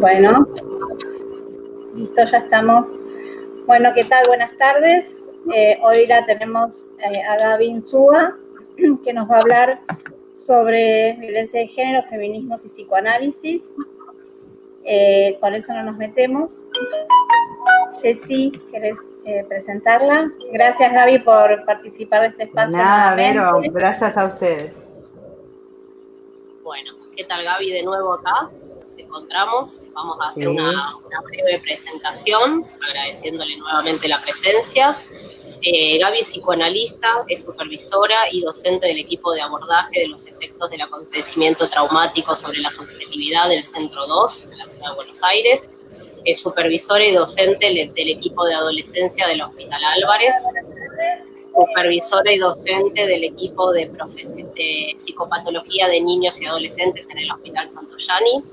Bueno, listo, ya estamos. Bueno, ¿qué tal? Buenas tardes. Hoy la tenemos a Gaby Insúa, que nos va a hablar sobre violencia de género, feminismos y psicoanálisis. Con eso no nos metemos. Jessy, ¿querés presentarla? Gracias, Gaby, por participar de este espacio. Nada, Vero, gracias a ustedes. Bueno, ¿qué tal, Gaby? De nuevo acá. Nos encontramos. Vamos a hacer una breve presentación, agradeciéndole nuevamente la presencia. Gaby es psicoanalista, es supervisora y docente del equipo de abordaje de los efectos del acontecimiento traumático sobre la subjetividad del Centro 2 de la Ciudad de Buenos Aires. Es supervisora y docente del equipo de adolescencia del Hospital Álvarez. Supervisora y docente del equipo de psicopatología de niños y adolescentes en el Hospital Santoyani.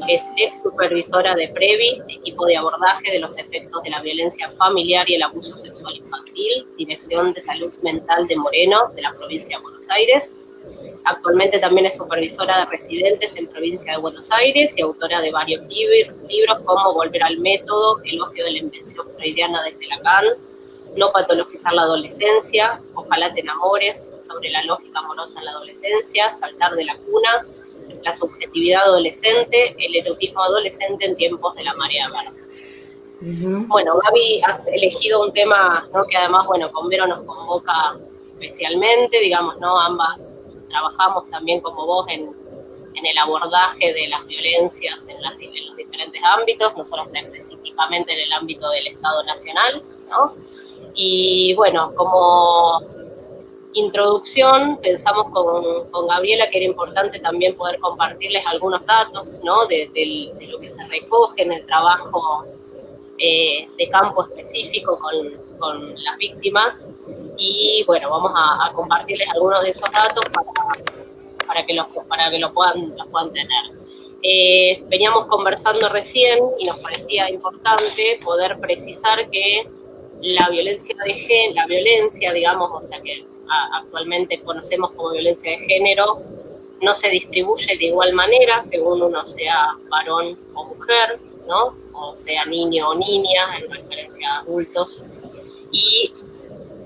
Es ex supervisora de PREVI, equipo de abordaje de los efectos de la violencia familiar y el abuso sexual infantil, Dirección de Salud Mental de Moreno, de la provincia de Buenos Aires. Actualmente también es supervisora de residentes en provincia de Buenos Aires y autora de varios libros como Volver al Método, Elogio de la Invención Freudiana desde Lacan, No patologizar la adolescencia, Ojalá te enamores, sobre la lógica amorosa en la adolescencia, Saltar de la cuna, La subjetividad adolescente, El erotismo adolescente en tiempos de la marea verde. Bueno, Gaby, has elegido un tema, ¿no?, que además, bueno, con Vero nos convoca especialmente, digamos, ¿no? Ambas trabajamos también como vos en el abordaje de las violencias en los diferentes ámbitos, nosotros específicamente en el ámbito del Estado Nacional, ¿no? Y bueno, como introducción pensamos con Gabriela que era importante también poder compartirles algunos datos, ¿no?, de lo que se recoge en el trabajo de campo específico con las víctimas. Y bueno, vamos a compartirles algunos de esos datos para que los puedan tener. Veníamos conversando recién y nos parecía importante poder precisar que la violencia, digamos, o sea, que actualmente conocemos como violencia de género, no se distribuye de igual manera según uno sea varón o mujer, ¿no? O sea niño o niña, en referencia a adultos. Y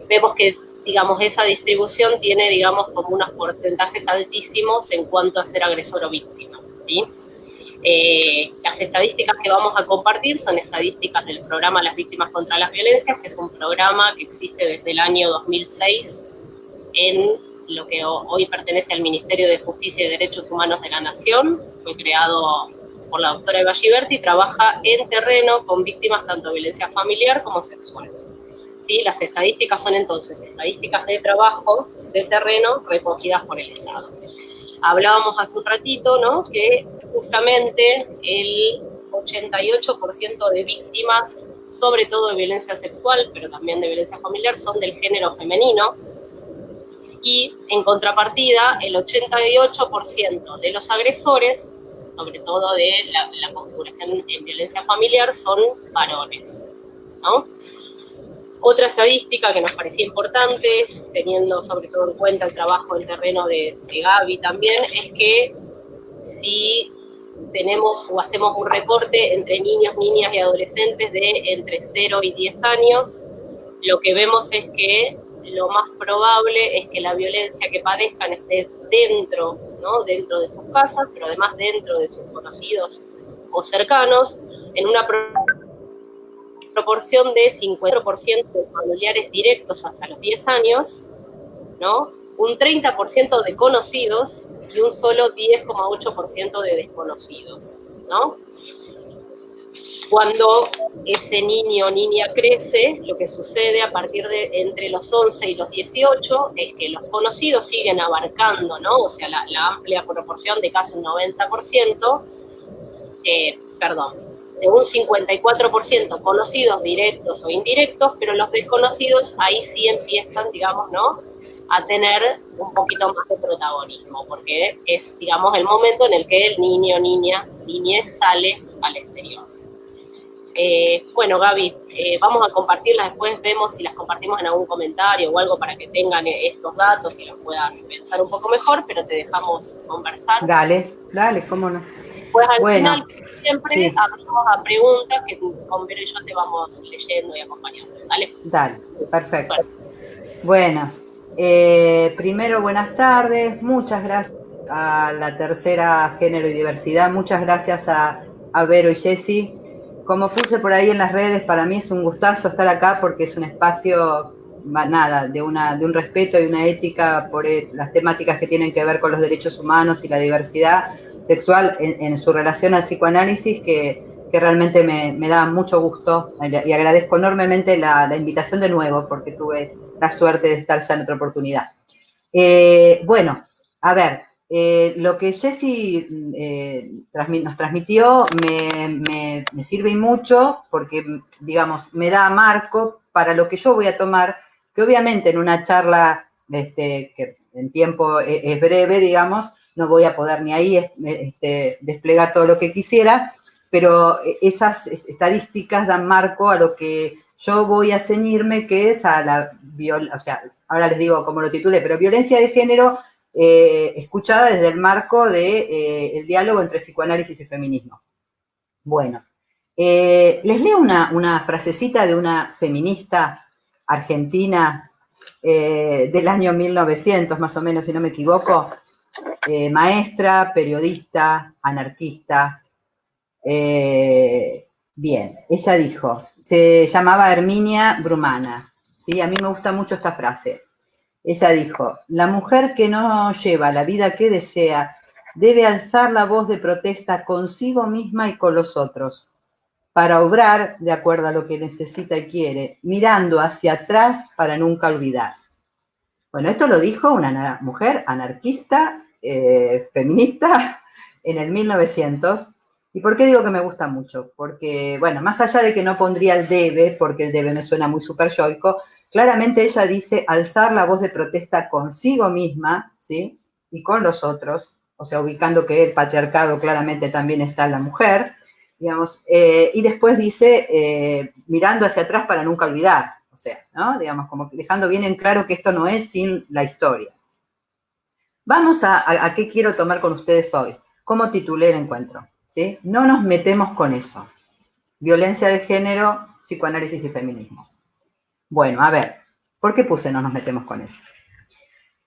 vemos que, digamos, esa distribución tiene, digamos, como unos porcentajes altísimos en cuanto a ser agresor o víctima, ¿sí? Las estadísticas que vamos a compartir son estadísticas del programa Las Víctimas contra las Violencias, que es un programa que existe desde el año 2006 en lo que hoy pertenece al Ministerio de Justicia y Derechos Humanos de la Nación. Fue creado por la doctora Eva Giberti y trabaja en terreno con víctimas tanto de violencia familiar como sexual. ¿Sí? Las estadísticas son entonces estadísticas de trabajo de terreno recogidas por el Estado. Hablábamos hace un ratito, ¿no?, que justamente el 88% de víctimas, sobre todo de violencia sexual, pero también de violencia familiar, son del género femenino. Y en contrapartida, el 88% de los agresores, sobre todo de la configuración en violencia familiar, son varones, ¿no? Otra estadística que nos parecía importante, teniendo sobre todo en cuenta el trabajo en terreno de Gaby también, es que si tenemos o hacemos un recorte entre niños, niñas y adolescentes de entre 0 y 10 años, lo que vemos es que lo más probable es que la violencia que padezcan esté dentro, ¿no?, dentro de sus casas, pero además dentro de sus conocidos o cercanos, en una proporción de 50% de familiares directos hasta los 10 años, ¿no?, un 30% de conocidos y un solo 10,8% de desconocidos, ¿no? Cuando ese niño o niña crece, lo que sucede a partir de entre los 11 y los 18 es que los conocidos siguen abarcando, ¿no?, o sea, la amplia proporción de casi un 90%, de un 54% conocidos directos o indirectos, pero los desconocidos ahí sí empiezan, digamos, ¿no?, a tener un poquito más de protagonismo, porque es, digamos, el momento en el que el niño, niñez sale al exterior. Bueno, Gaby, vamos a compartirlas, después vemos si las compartimos en algún comentario o algo para que tengan estos datos y los puedan pensar un poco mejor, pero te dejamos conversar. Dale, cómo no. Después al Bueno, final, siempre sí, abrimos a preguntas que con Vero y yo te vamos leyendo y acompañando. ¿Vale? dale, perfecto. Suerte. Bueno, primero buenas tardes, muchas gracias a la tercera Género y Diversidad, muchas gracias a Vero y Jessy. Como puse por ahí en las redes, para mí es un gustazo estar acá porque es un espacio, nada, de un respeto y una ética por las temáticas que tienen que ver con los derechos humanos y la diversidad sexual en su relación al psicoanálisis que realmente me da mucho gusto y agradezco enormemente la invitación de nuevo porque tuve la suerte de estar ya en otra oportunidad. Bueno, a ver, lo que Jessy nos transmitió me sirve mucho porque, digamos, me da marco para lo que yo voy a tomar, que obviamente en una charla que en tiempo es breve, digamos, no voy a poder ni ahí desplegar todo lo que quisiera, pero esas estadísticas dan marco a lo que yo voy a ceñirme, que es a la o sea, ahora les digo cómo lo titulé, pero violencia de género escuchada desde el marco de el diálogo entre psicoanálisis y feminismo. Bueno, les leo una frasecita de una feminista argentina del año 1900, más o menos, si no me equivoco, maestra, periodista, anarquista. Bien, ella dijo, se llamaba Herminia Brumana, ¿sí? A mí me gusta mucho esta frase. Ella dijo, la mujer que no lleva la vida que desea debe alzar la voz de protesta consigo misma y con los otros, para obrar de acuerdo a lo que necesita y quiere, mirando hacia atrás para nunca olvidar. Bueno, esto lo dijo una mujer anarquista, feminista, en el 1900. ¿Y por qué digo que me gusta mucho? Porque, bueno, más allá de que no pondría el debe, porque el debe me suena muy super yoico, claramente ella dice alzar la voz de protesta consigo misma, ¿sí? Y con los otros, o sea, ubicando que el patriarcado claramente también está en la mujer, digamos, y después dice mirando hacia atrás para nunca olvidar, o sea, ¿no? Digamos, como dejando bien en claro que esto no es sin la historia. Vamos a qué quiero tomar con ustedes hoy. ¿Cómo titulé el encuentro? ¿Sí? No nos metemos con eso. Violencia de género, psicoanálisis y feminismo. Bueno, a ver, ¿por qué puse no nos metemos con eso?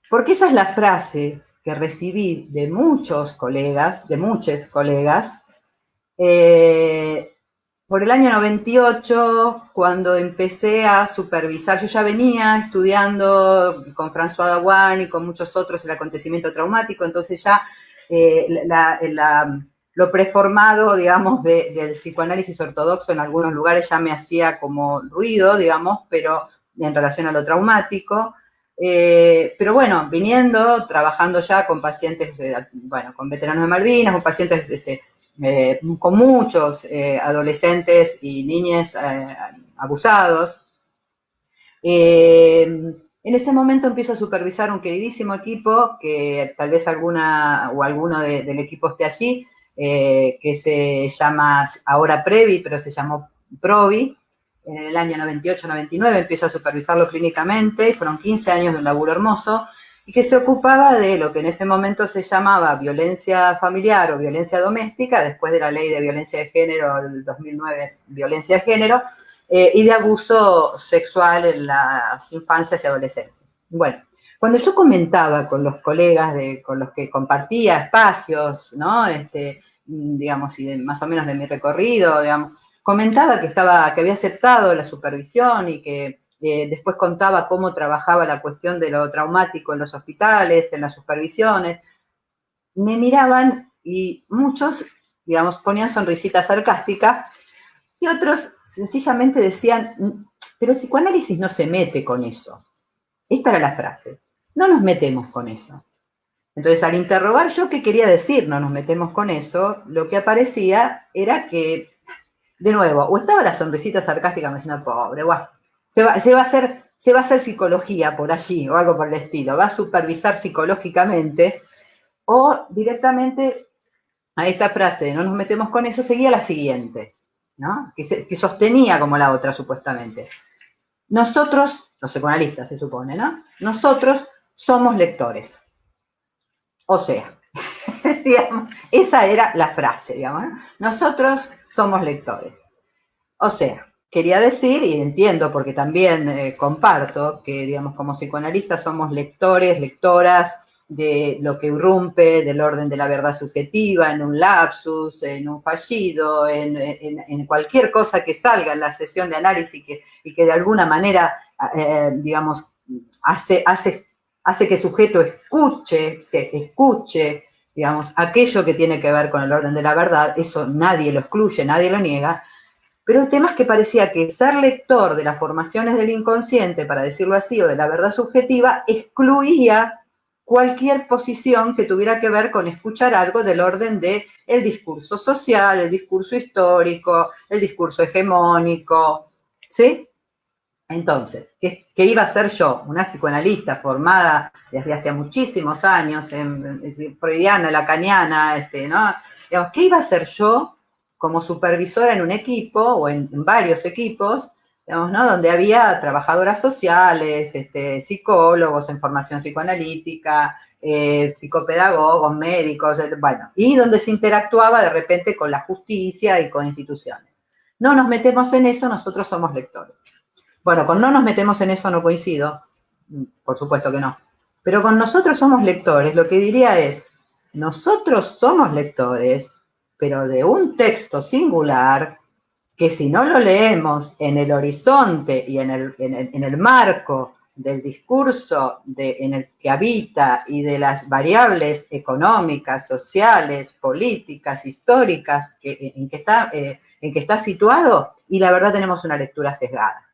Porque esa es la frase que recibí de muchos colegas, por el año 98, cuando empecé a supervisar, yo ya venía estudiando con François Dawan y con muchos otros el acontecimiento traumático, entonces ya lo preformado, digamos, del psicoanálisis ortodoxo en algunos lugares ya me hacía como ruido, digamos, pero en relación a lo traumático. Pero bueno, viniendo, trabajando ya con pacientes, bueno, con veteranos de Malvinas, con pacientes con muchos adolescentes y niñas abusados. En ese momento empiezo a supervisar un queridísimo equipo, que tal vez alguna o alguno del equipo esté allí, que se llama ahora Previ, pero se llamó Provi. En el año 98-99 empiezo a supervisarlo clínicamente, fueron 15 años de un laburo hermoso, y que se ocupaba de lo que en ese momento se llamaba violencia familiar o violencia doméstica, después de la ley de violencia de género del 2009, violencia de género, y de abuso sexual en las infancias y adolescencias. Bueno, cuando yo comentaba con los colegas con los que compartía espacios, ¿no? Digamos, y más o menos de mi recorrido, digamos, comentaba que había aceptado la supervisión y que después contaba cómo trabajaba la cuestión de lo traumático en los hospitales, en las supervisiones. Me miraban y muchos, digamos, ponían sonrisitas sarcásticas y otros sencillamente decían, pero el psicoanálisis no se mete con eso. Esta era la frase. No nos metemos con eso. Entonces, al interrogar yo qué quería decir, no nos metemos con eso, lo que aparecía era que, de nuevo, o estaba la sonrisita sarcástica me diciendo, pobre, guau, se va a hacer psicología por allí o algo por el estilo, va a supervisar psicológicamente, o directamente a esta frase de no nos metemos con eso seguía la siguiente, ¿no? Que sostenía como la otra supuestamente. Nosotros, los psicoanalistas se supone, ¿no? Nosotros somos lectores. O sea, Digamos, esa era la frase, digamos, ¿no? Nosotros somos lectores. O sea, quería decir, y entiendo porque también comparto, que, digamos, como psicoanalistas somos lectores, lectoras de lo que irrumpe del orden de la verdad subjetiva, en un lapsus, en un fallido, en cualquier cosa que salga en la sesión de análisis y que de alguna manera, digamos, hace que el sujeto se escuche, digamos, aquello que tiene que ver con el orden de la verdad. Eso nadie lo excluye, nadie lo niega. Pero el tema es que parecía que ser lector de las formaciones del inconsciente, para decirlo así, o de la verdad subjetiva, excluía cualquier posición que tuviera que ver con escuchar algo del orden del discurso social, el discurso histórico, el discurso hegemónico, ¿sí? Entonces, ¿qué iba a ser yo? Una psicoanalista formada desde hace muchísimos años, freudiana, lacaniana, ¿no? Digamos, ¿qué iba a ser yo como supervisora en un equipo o en varios equipos, digamos, ¿no? Donde había trabajadoras sociales, psicólogos en formación psicoanalítica, psicopedagogos, médicos, bueno, y donde se interactuaba de repente con la justicia y con instituciones? No nos metemos en eso, nosotros somos lectores. Bueno, con no nos metemos en eso no coincido, por supuesto que no. Pero con nosotros somos lectores, lo que diría es, nosotros somos lectores, pero de un texto singular que si no lo leemos en el horizonte y en el marco del discurso en el que habita y de las variables económicas, sociales, políticas, históricas en que está situado, y la verdad tenemos una lectura sesgada.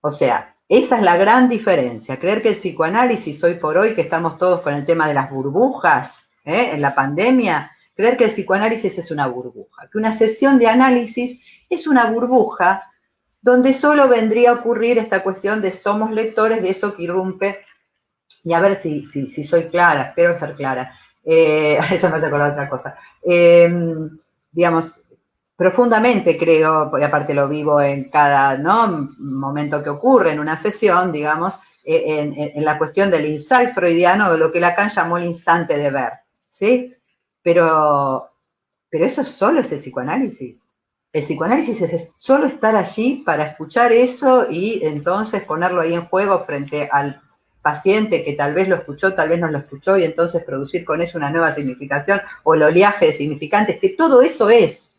O sea, esa es la gran diferencia. Creer que el psicoanálisis hoy por hoy, que estamos todos con el tema de las burbujas, en la pandemia, creer que el psicoanálisis es una burbuja, que una sesión de análisis es una burbuja donde solo vendría a ocurrir esta cuestión de somos lectores de eso que irrumpe. Y a ver si soy clara, espero ser clara. Eso me hace acordar otra cosa. Digamos, profundamente creo, y aparte lo vivo en cada, ¿no?, momento que ocurre en una sesión, digamos, en la cuestión del insight freudiano, de lo que Lacan llamó el instante de ver, ¿sí? Pero eso solo es el psicoanálisis. El psicoanálisis es solo estar allí para escuchar eso y entonces ponerlo ahí en juego frente al paciente que tal vez lo escuchó, tal vez no lo escuchó, y entonces producir con eso una nueva significación o el oleaje de significantes, que todo eso es.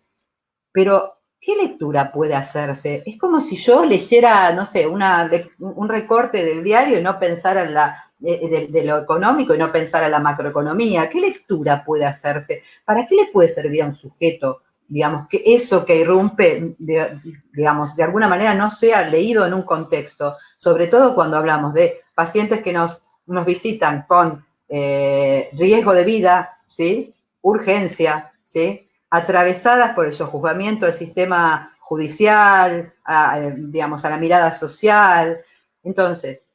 Pero, ¿qué lectura puede hacerse? Es como si yo leyera, no sé, un recorte del diario y no pensara en de lo económico y no pensara en la macroeconomía. ¿Qué lectura puede hacerse? ¿Para qué le puede servir a un sujeto, digamos, que eso que irrumpe, digamos, de alguna manera no sea leído en un contexto? Sobre todo cuando hablamos de pacientes que nos visitan con riesgo de vida, ¿sí? Urgencia, ¿sí? Atravesadas por el sojuzgamiento del sistema judicial, digamos, a la mirada social. Entonces,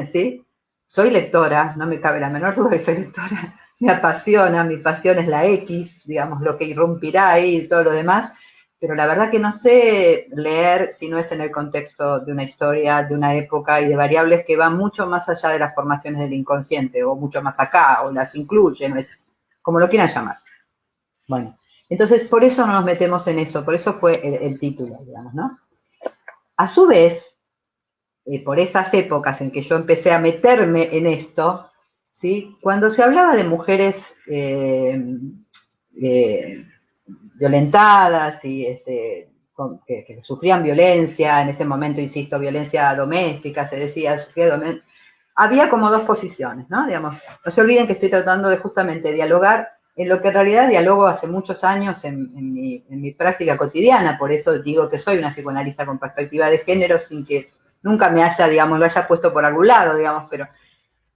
¿sí? Soy lectora, no me cabe la menor duda que soy lectora, me apasiona, mi pasión es la X, digamos, lo que irrumpirá ahí y todo lo demás, pero la verdad que no sé leer si no es en el contexto de una historia, de una época y de variables que van mucho más allá de las formaciones del inconsciente, o mucho más acá, o las incluyen, como lo quieran llamar. Bueno, entonces por eso no nos metemos en eso, por eso fue el título, digamos, ¿no? A su vez, por esas épocas en que yo empecé a meterme en esto, ¿sí? Cuando se hablaba de mujeres violentadas y que sufrían violencia, en ese momento, insisto, violencia doméstica, se decía, había como dos posiciones, ¿no? Digamos, no se olviden que estoy tratando de justamente dialogar en lo que en realidad dialogo hace muchos años en mi práctica cotidiana, por eso digo que soy una psicoanalista con perspectiva de género, sin que nunca me haya, digamos, lo haya puesto por algún lado, digamos, pero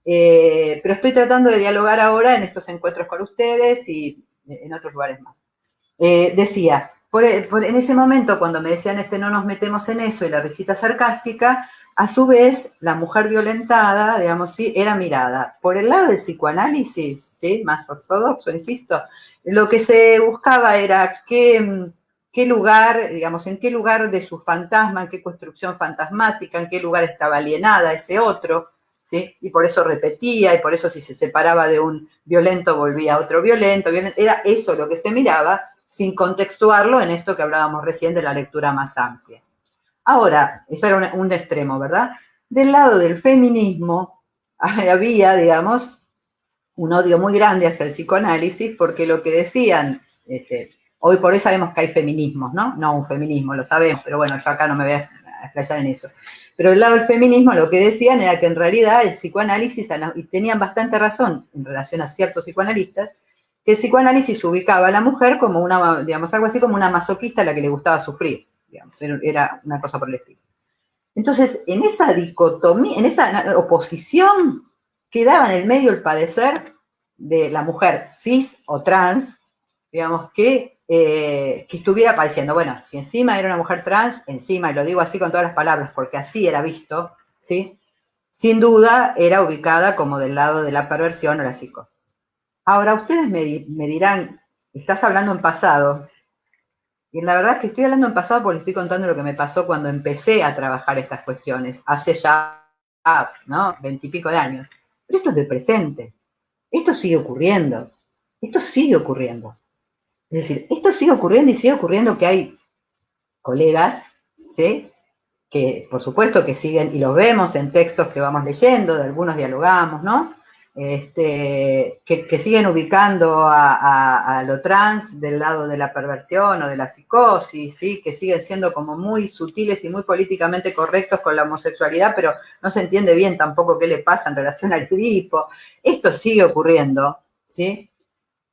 estoy tratando de dialogar ahora en estos encuentros con ustedes y en otros lugares más. Decía, en ese momento cuando me decían no nos metemos en eso y la risita sarcástica, a su vez la mujer violentada, digamos, ¿sí?, era mirada por el lado del psicoanálisis, ¿sí?, más ortodoxo, insisto. Lo que se buscaba era qué lugar, digamos, en qué lugar de su fantasma, en qué construcción fantasmática, en qué lugar estaba alienada ese otro, ¿sí? Y por eso repetía, y por eso si se separaba de un violento volvía a otro violento. Era eso lo que se miraba, sin contextuarlo en esto que hablábamos recién de la lectura más amplia. Ahora, eso era un extremo, ¿verdad? Del lado del feminismo había, digamos, un odio muy grande hacia el psicoanálisis, porque lo que decían, hoy por hoy sabemos que hay feminismos, ¿no? No un feminismo, lo sabemos, pero bueno, yo acá no me voy a explayar en eso. Pero del lado del feminismo lo que decían era que en realidad el psicoanálisis, y tenían bastante razón en relación a ciertos psicoanalistas, que el psicoanálisis ubicaba a la mujer como una, digamos, algo así como una masoquista a la que le gustaba sufrir, digamos, era una cosa por el estilo. Entonces, en esa dicotomía, en esa oposición, quedaba en el medio el padecer de la mujer cis o trans, digamos, que estuviera padeciendo. Bueno, si encima era una mujer trans, encima, y lo digo así con todas las palabras, porque así era visto, ¿sí? Sin duda era ubicada como del lado de la perversión o la psicosis. Ahora, ustedes me dirán, estás hablando en pasado, y la verdad es que estoy hablando en pasado porque les estoy contando lo que me pasó cuando empecé a trabajar estas cuestiones, hace ya, ¿no? 20 y pico de años. Pero esto es del presente. Esto sigue ocurriendo. Esto sigue ocurriendo. Es decir, esto sigue ocurriendo y sigue ocurriendo que hay colegas, ¿sí? Que por supuesto que siguen, y los vemos en textos que vamos leyendo, de algunos dialogamos, ¿no? Que siguen ubicando a lo trans del lado de la perversión o de la psicosis, ¿sí? Que siguen siendo como muy sutiles y muy políticamente correctos con la homosexualidad, pero no se entiende bien tampoco qué le pasa en relación al Edipo. Esto sigue ocurriendo, ¿sí?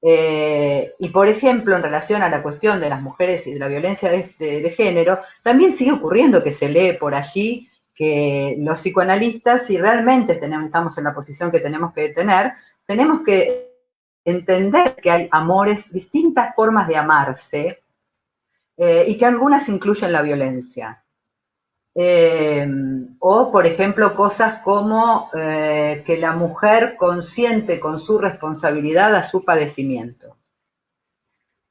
Y por ejemplo, en relación a la cuestión de las mujeres y de la violencia de género, también sigue ocurriendo que se lee por allí que los psicoanalistas, si realmente estamos en la posición que tenemos que tener, tenemos que entender que hay amores, distintas formas de amarse, y que algunas incluyen la violencia. O, por ejemplo, cosas como que la mujer consiente con su responsabilidad a su padecimiento.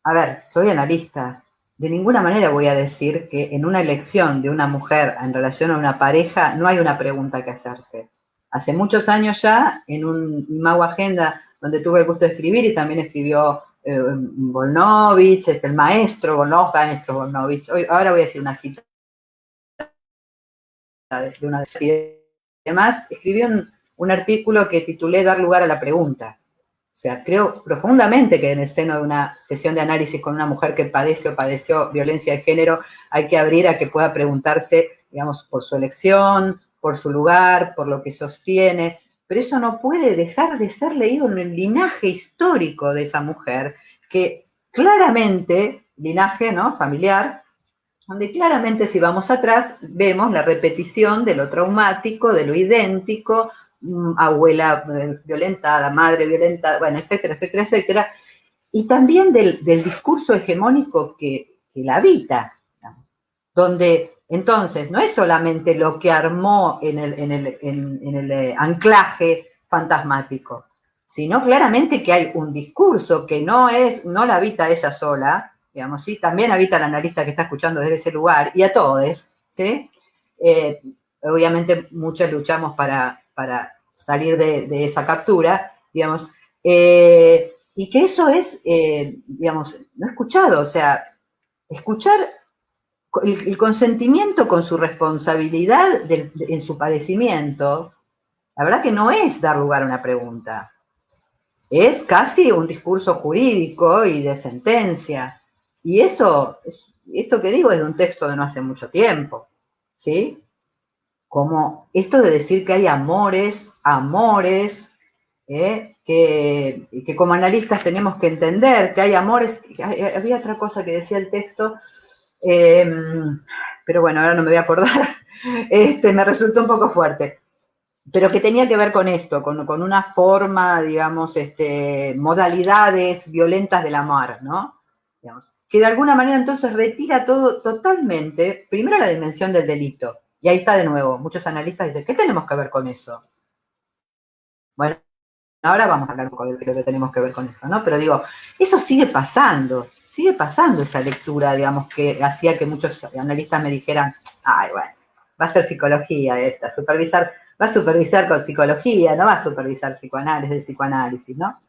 A ver, soy analista. De ninguna manera voy a decir que en una elección de una mujer en relación a una pareja no hay una pregunta que hacerse. Hace muchos años ya, en un Imago Agenda, donde tuve el gusto de escribir, y también escribió Volnovich, el maestro Volnovich. Ahora voy a decir una cita de una de demás, escribió un artículo que titulé Dar lugar a la pregunta. O sea, creo profundamente que en el seno de una sesión de análisis con una mujer que padece o padeció violencia de género, hay que abrir a que pueda preguntarse, digamos, por su elección, por su lugar, por lo que sostiene, pero eso no puede dejar de ser leído en el linaje histórico de esa mujer, que claramente, linaje, ¿no?, familiar, donde claramente si vamos atrás vemos la repetición de lo traumático, de lo idéntico, abuela violentada, madre violentada, bueno, etcétera, etcétera, etcétera, y también del discurso hegemónico que la habita, digamos, donde entonces no es solamente lo que armó en el anclaje fantasmático, sino claramente que hay un discurso que no la habita ella sola, digamos, ¿sí? También habita el analista que está escuchando desde ese lugar, y a todos, ¿sí? Obviamente muchos luchamos para salir de esa captura, digamos, y que eso es, digamos, no escuchado, o sea, escuchar el consentimiento con su responsabilidad en su padecimiento, la verdad que no es dar lugar a una pregunta, es casi un discurso jurídico y de sentencia, y eso, esto que digo es de un texto de no hace mucho tiempo, ¿sí? Como esto de decir que hay amores, que como analistas tenemos que entender que hay amores. Había otra cosa que decía el texto, pero bueno, ahora no me voy a acordar, me resultó un poco fuerte, pero que tenía que ver con esto, con una forma, digamos, modalidades violentas del amor, ¿no? Digamos, que de alguna manera entonces retira todo totalmente, primero la dimensión del delito, y ahí está de nuevo, muchos analistas dicen, ¿qué tenemos que ver con eso? Bueno, ahora vamos a hablar un poco de lo que tenemos que ver con eso, ¿no? Pero digo, eso sigue pasando esa lectura, digamos, que hacía que muchos analistas me dijeran, ay, bueno, va a ser psicología esta, supervisar. va a supervisar con psicología, no va a supervisar psicoanálisis, ¿no?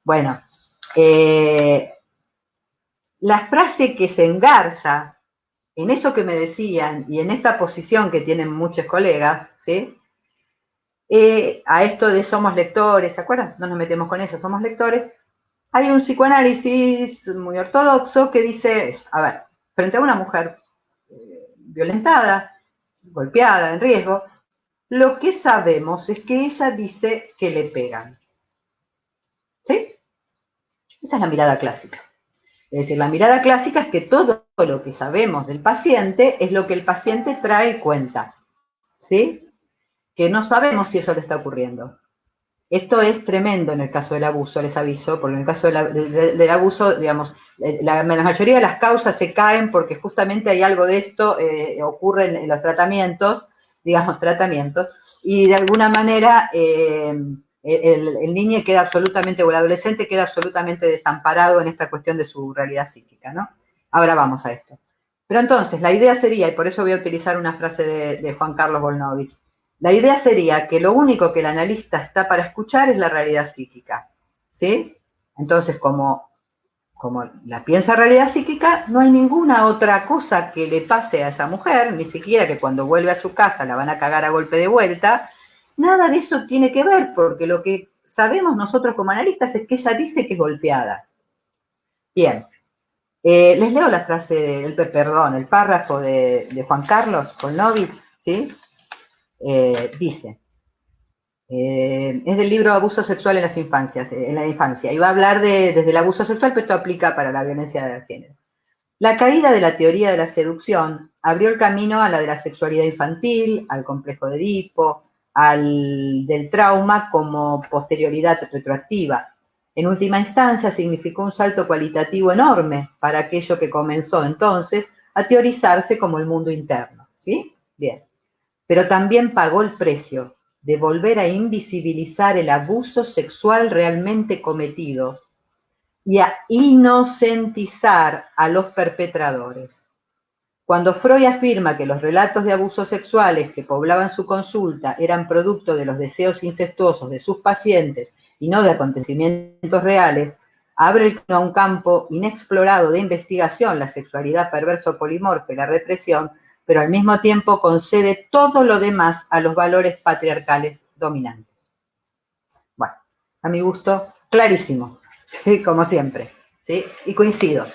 Bueno, la frase que se engarza en eso que me decían y en esta posición que tienen muchos colegas, ¿sí? A esto de somos lectores, ¿se acuerdan? No nos metemos con eso, somos lectores. Hay un psicoanálisis muy ortodoxo que dice, a ver, frente a una mujer violentada, golpeada, en riesgo, lo que sabemos es que ella dice que le pegan. ¿Sí? Esa es la mirada clásica. Es decir, la mirada clásica es que todo lo que sabemos del paciente es lo que el paciente trae y cuenta. ¿Sí? Que no sabemos si eso le está ocurriendo. Esto es tremendo en el caso del abuso, les aviso, porque en el caso del abuso, digamos, la mayoría de las causas se caen porque justamente hay algo de esto, ocurre en los tratamientos, y de alguna manera el niño queda absolutamente, o el adolescente queda absolutamente desamparado en esta cuestión de su realidad psíquica, ¿no? Ahora vamos a esto. Pero entonces, la idea sería, y por eso voy a utilizar una frase de Juan Carlos Volnovich, la idea sería que lo único que el analista está para escuchar es la realidad psíquica, ¿sí? Entonces, como la piensa realidad psíquica, no hay ninguna otra cosa que le pase a esa mujer, ni siquiera que cuando vuelve a su casa la van a cagar a golpe de vuelta, nada de eso tiene que ver, porque lo que sabemos nosotros como analistas es que ella dice que es golpeada. Bien, les leo la frase, el párrafo de Juan Carlos Volnovich, ¿sí? Dice, es del libro Abuso sexual en la infancia, y va a hablar desde el abuso sexual, pero esto aplica para la violencia de género. La caída de la teoría de la seducción abrió el camino a la de la sexualidad infantil, al complejo de Edipo, del trauma como posterioridad retroactiva. En última instancia, significó un salto cualitativo enorme para aquello que comenzó entonces a teorizarse como el mundo interno, ¿sí? Bien. Pero también pagó el precio de volver a invisibilizar el abuso sexual realmente cometido y a inocentizar a los perpetradores. Cuando Freud afirma que los relatos de abusos sexuales que poblaban su consulta eran producto de los deseos incestuosos de sus pacientes y no de acontecimientos reales, abre a un campo inexplorado de investigación, la sexualidad perverso polimorfa y la represión, pero al mismo tiempo concede todo lo demás a los valores patriarcales dominantes. Bueno, a mi gusto, clarísimo, ¿sí? Como siempre, ¿sí? Y coincido.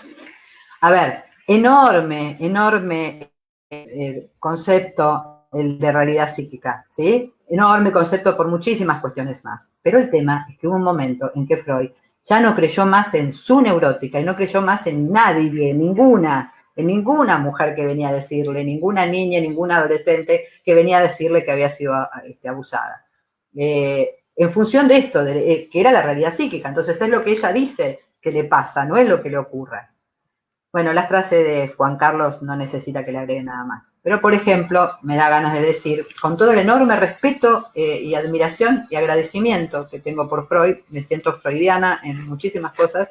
A ver, enorme concepto el de realidad psíquica, ¿sí? Enorme concepto por muchísimas cuestiones más. Pero el tema es que hubo un momento en que Freud ya no creyó más en su neurótica y no creyó más en nadie, en ninguna mujer que venía a decirle, ninguna niña, ninguna adolescente que venía a decirle que había sido abusada. En función de esto, que era la realidad psíquica. Entonces es lo que ella dice que le pasa, no es lo que le ocurra. Bueno, la frase de Juan Carlos no necesita que le agregue nada más. Pero, por ejemplo, me da ganas de decir, con todo el enorme respeto y admiración y agradecimiento que tengo por Freud, me siento freudiana en muchísimas cosas,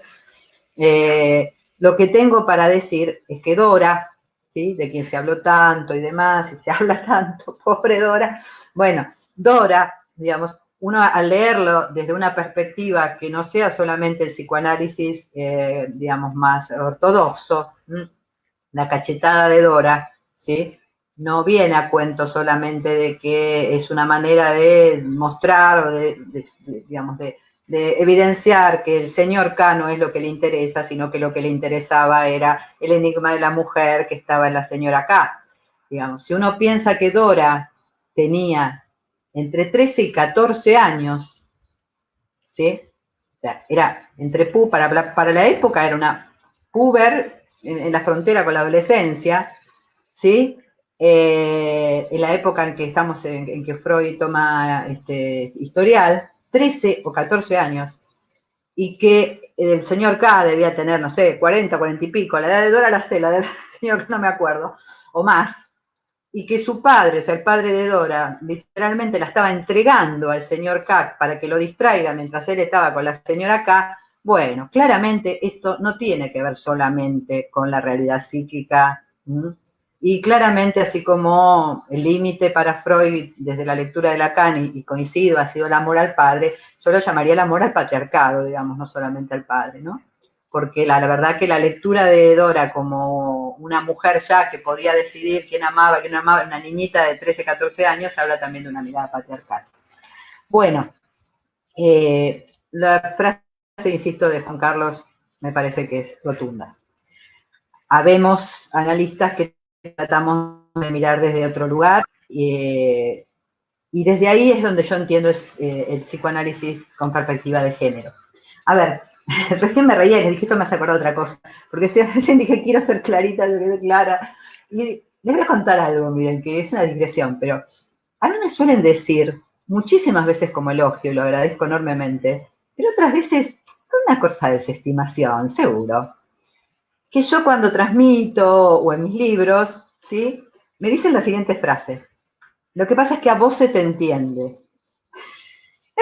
lo que tengo para decir es que Dora, ¿sí? De quien se habló tanto y demás, y se habla tanto, pobre Dora, bueno, Dora, digamos, uno al leerlo desde una perspectiva que no sea solamente el psicoanálisis, digamos, más ortodoxo, la cachetada de Dora, ¿sí? No viene a cuento solamente de que es una manera de mostrar o digamos, de evidenciar que el señor K no es lo que le interesa, sino que lo que le interesaba era el enigma de la mujer que estaba en la señora K. Digamos, si uno piensa que Dora tenía entre 13 y 14 años, ¿sí? O sea, era para la época era una puber en la frontera con la adolescencia, ¿sí? En la época en que estamos, en que Freud toma historial, 13 o 14 años, y que el señor K debía tener, no sé, 40 y pico, la edad de Dora la sé, la del señor no me acuerdo, o más, y que su padre, o sea, el padre de Dora, literalmente la estaba entregando al señor K para que lo distraiga mientras él estaba con la señora K, bueno, claramente esto no tiene que ver solamente con la realidad psíquica Y claramente, así como el límite para Freud, desde la lectura de Lacan, y coincido, ha sido el amor al padre, yo lo llamaría el amor al patriarcado, digamos, no solamente al padre, ¿no? Porque la verdad que la lectura de Dora como una mujer ya que podía decidir quién amaba, quién no amaba, una niñita de 13, 14 años, habla también de una mirada patriarcal. Bueno, la frase, insisto, de Juan Carlos me parece que es rotunda. Habemos analistas que tratamos de mirar desde otro lugar, y desde ahí es donde yo entiendo el psicoanálisis con perspectiva de género. A ver, recién me reía que dije, esto me hace acordar otra cosa, porque recién dije, quiero ser clarita, clara, y les voy a contar algo, miren, que es una digresión, pero a mí me suelen decir, muchísimas veces como elogio, lo agradezco enormemente, pero otras veces con una cosa de desestimación, seguro, que yo cuando transmito o en mis libros, ¿sí? Me dicen la siguiente frase: lo que pasa es que a vos se te entiende.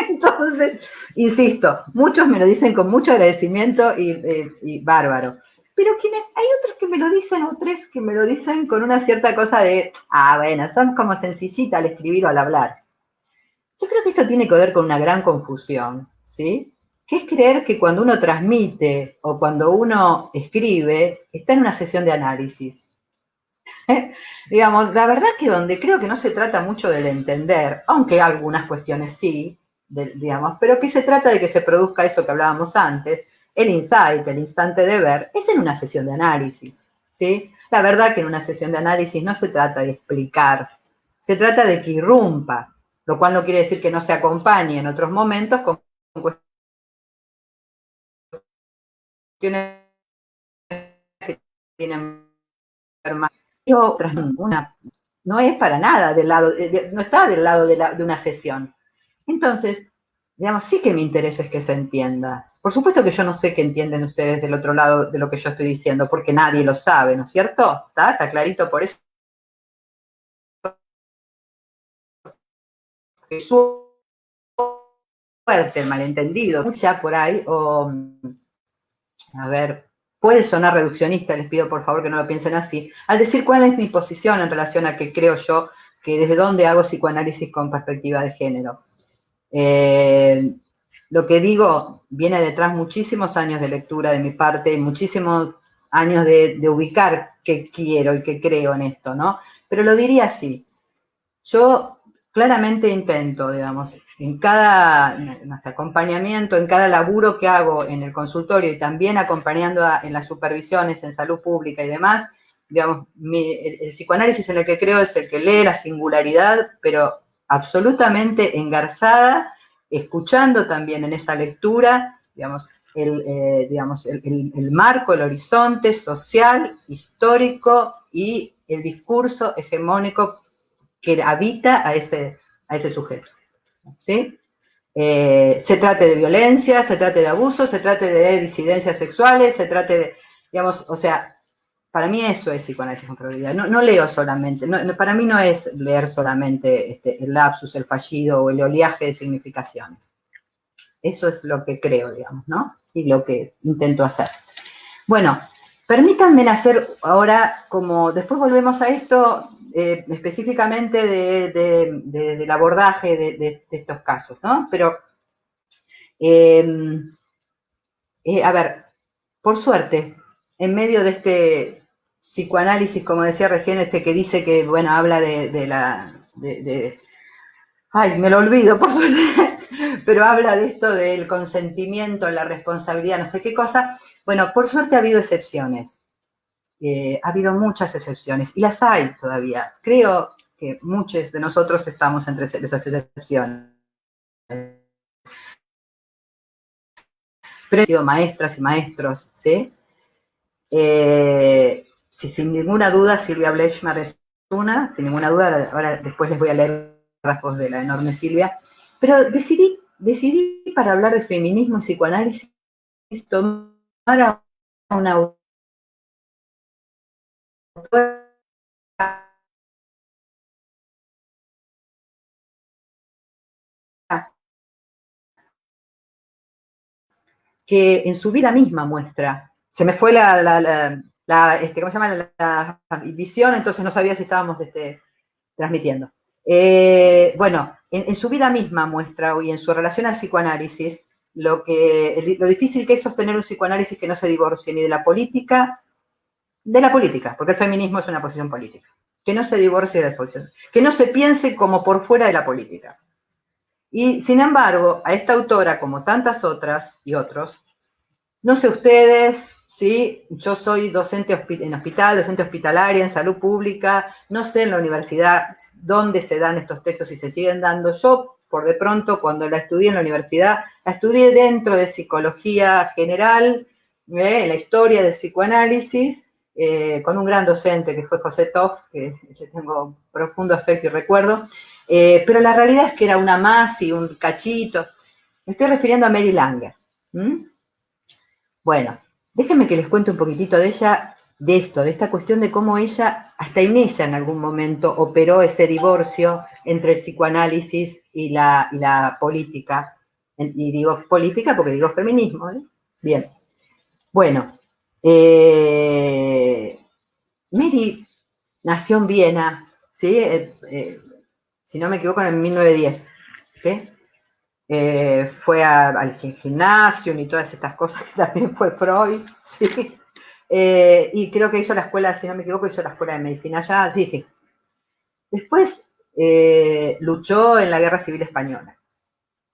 Entonces, insisto, muchos me lo dicen con mucho agradecimiento y bárbaro. Pero hay otros que me lo dicen, o tres que me lo dicen con una cierta cosa de, bueno, son como sencillita al escribir o al hablar. Yo creo que esto tiene que ver con una gran confusión, ¿sí? Que es creer que cuando uno transmite o cuando uno escribe, está en una sesión de análisis. Digamos, la verdad que donde creo que no se trata mucho del entender, aunque algunas cuestiones sí, digamos, pero que se trata de que se produzca eso que hablábamos antes, el insight, el instante de ver, es en una sesión de análisis, ¿sí? La verdad que en una sesión de análisis no se trata de explicar, se trata de que irrumpa, lo cual no quiere decir que no se acompañe en otros momentos con cuestiones que tienen más. Otras ninguna. No es para nada del lado, no está del lado de una sesión. Entonces, digamos, sí que mi interés es que se entienda. Por supuesto que yo no sé qué entienden ustedes del otro lado de lo que yo estoy diciendo, porque nadie lo sabe, ¿no es cierto? ¿Está clarito por eso? Que suerte el malentendido, ya por ahí, o, a ver, puede sonar reduccionista, les pido por favor que no lo piensen así, al decir cuál es mi posición en relación a que creo yo que desde dónde hago psicoanálisis con perspectiva de género. Lo que digo viene detrás muchísimos años de lectura de mi parte, muchísimos años de ubicar qué quiero y qué creo en esto, ¿no? Pero lo diría así. Yo claramente intento, digamos, en cada acompañamiento, en cada laburo que hago en el consultorio y también acompañando en las supervisiones en salud pública y demás, digamos, el psicoanálisis en el que creo es el que lee la singularidad, pero absolutamente engarzada, escuchando también en esa lectura, digamos, el marco, el horizonte social, histórico y el discurso hegemónico que habita a ese sujeto, ¿sí? Se trate de violencia, se trate de abuso, se trate de disidencias sexuales, se trate de, digamos, o sea, para mí eso es psicoanálisis con probabilidad. No leo solamente, para mí no es leer solamente el lapsus, el fallido o el oleaje de significaciones. Eso es lo que creo, digamos, ¿no? Y lo que intento hacer. Bueno, permítanme hacer ahora, como después volvemos a esto, específicamente del abordaje de estos casos, ¿no? Pero, a ver, por suerte, en medio de este psicoanálisis, como decía recién, que dice que, bueno, habla ay, me lo olvido, por suerte, pero habla de esto del consentimiento, la responsabilidad, no sé qué cosa. Bueno, por suerte ha habido excepciones. Ha habido muchas excepciones y las hay todavía. Creo que muchos de nosotros estamos entre esas excepciones. Pero he sido maestras y maestros, ¿sí? Sin ninguna duda, Silvia Blechmar es una, sin ninguna duda, ahora después les voy a leer párrafos de la enorme Silvia, pero decidí para hablar de feminismo y psicoanálisis tomar a una autora que en su vida misma muestra, se me fue ¿cómo se llama? La visión, entonces no sabía si estábamos transmitiendo. Bueno, en su vida misma muestra, y en su relación al psicoanálisis, lo difícil que es sostener un psicoanálisis que no se divorcie ni de la política, porque el feminismo es una posición política, que no se divorcie de la posición, que no se piense como por fuera de la política. Y, sin embargo, a esta autora, como tantas otras y otros, no sé ustedes, ¿sí? Yo soy docente en hospital, docente hospitalaria, en salud pública, no sé en la universidad dónde se dan estos textos y se siguen dando. Yo, por de pronto, cuando la estudié en la universidad, la estudié dentro de psicología general, la historia del psicoanálisis, con un gran docente que fue José Toff, que yo tengo profundo afecto y recuerdo, pero la realidad es que era una más y un cachito. Me estoy refiriendo a Mary Langer. Bueno, déjenme que les cuente un poquitito de ella, de esta cuestión de cómo ella, hasta en ella en algún momento, operó ese divorcio entre el psicoanálisis y la política. Y digo política porque digo feminismo, ¿eh? Bien. Bueno, Mary nació en Viena, ¿sí? Si no me equivoco, en 1910, ¿sí? Fue al gimnasio y todas estas cosas, que también fue Freud, ¿sí? Y creo que hizo la escuela, si no me equivoco, hizo la escuela de medicina allá, sí. Después luchó en la Guerra Civil Española.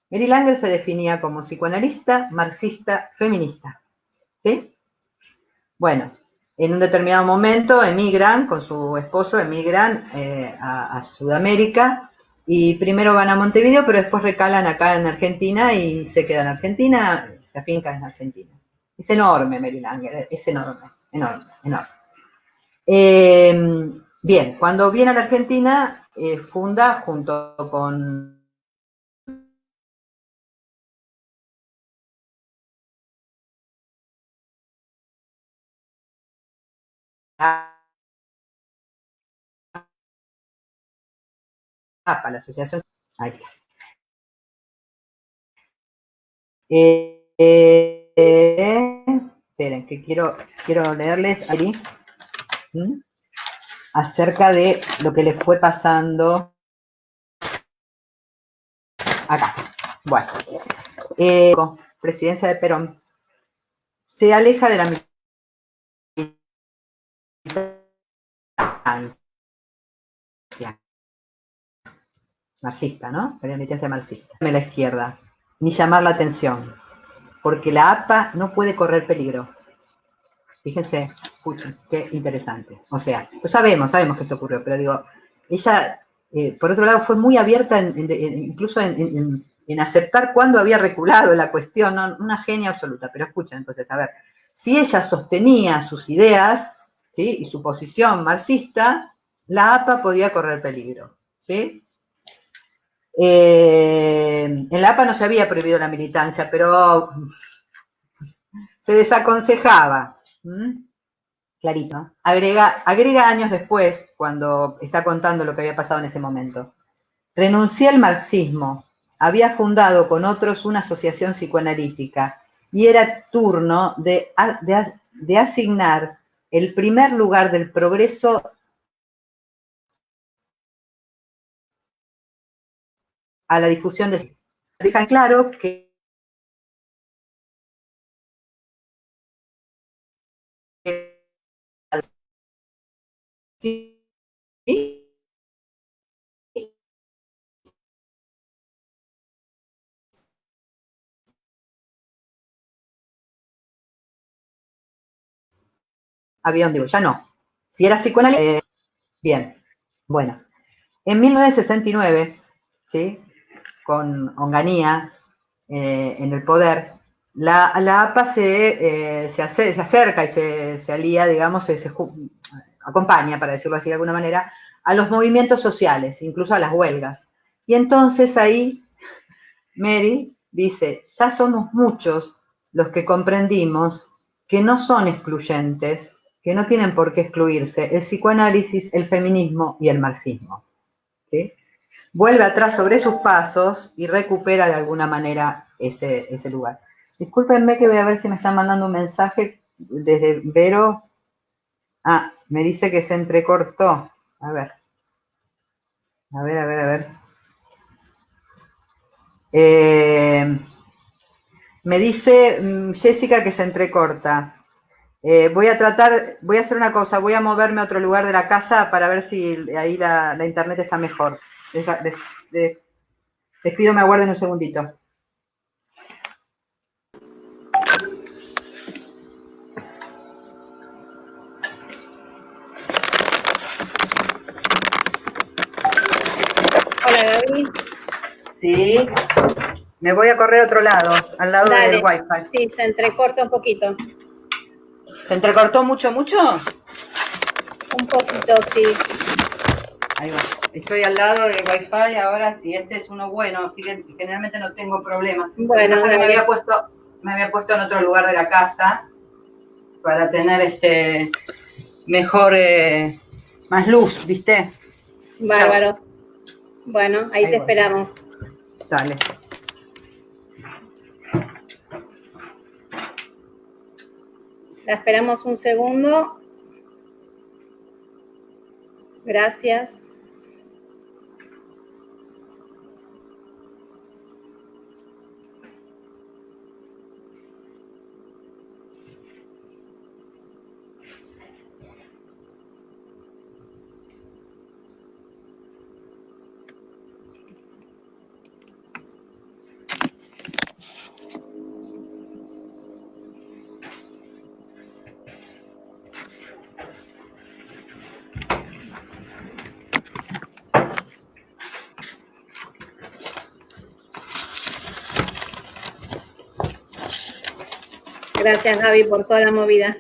Mary Langer se definía como psicoanalista, marxista, feminista, ¿sí? Bueno, en un determinado momento emigran, con su esposo, a Sudamérica, y primero van a Montevideo, pero después recalan acá en Argentina y se quedan en Argentina, la finca es en Argentina. Es enorme Mary Langer, es enorme. Bien, cuando viene a la Argentina, funda junto con APA, la Asociación... Ahí. Esperen, que quiero leerles ahí acerca de lo que les fue pasando acá. Bueno, presidencia de Perón, se aleja de la militancia marxista, ¿no? La militancia marxista. De la izquierda, ni llamar la atención, porque la APA no puede correr peligro. Fíjense, escuchen, qué interesante. O sea, sabemos que esto ocurrió, pero digo, ella, por otro lado, fue muy abierta incluso en aceptar cuándo había reculado la cuestión, ¿no? Una genia absoluta. Pero escuchen, entonces, a ver, si ella sostenía sus ideas, ¿sí? Y su posición marxista, la APA podía correr peligro, ¿sí? En la APA no se había prohibido la militancia, pero se desaconsejaba. Clarito. Agrega años después, cuando está contando lo que había pasado en ese momento. Renuncié al marxismo. Había fundado con otros una asociación psicoanalítica y era turno de asignar el primer lugar del progreso a la difusión de... Dejan claro que sí, había un digo, ya no. Si era psicoanalista, bien. Bueno, en 1969, ¿sí? Con Onganía en el poder, la APA se acerca y se alía, digamos, se acompaña, para decirlo así de alguna manera, a los movimientos sociales, incluso a las huelgas. Y entonces ahí Mary dice, ya somos muchos los que comprendimos que no son excluyentes, que no tienen por qué excluirse el psicoanálisis, el feminismo y el marxismo. ¿Sí? Vuelve atrás sobre sus pasos y recupera de alguna manera ese lugar. Discúlpenme que voy a ver si me están mandando un mensaje desde Vero. Ah, me dice que se entrecortó. A ver. Me dice Jessica que se entrecorta. Voy a hacer una cosa, voy a moverme a otro lugar de la casa para ver si ahí la internet está mejor. Les pido me aguarden un segundito. Hola, Gaby. Sí, me voy a correr a otro lado, al lado Dale. del Wi-Fi. Sí, se entrecorta un poquito. ¿Se entrecortó mucho? Un poquito, sí. Ahí va. Estoy al lado del Wi-Fi ahora y este es uno bueno, así que generalmente no tengo problema. Bueno, me había puesto en otro lugar de la casa para tener mejor, más luz, ¿viste? Bárbaro. Chau. Bueno, ahí te esperamos. Dale. La esperamos un segundo. Gracias. Gracias, Gaby, por toda la movida.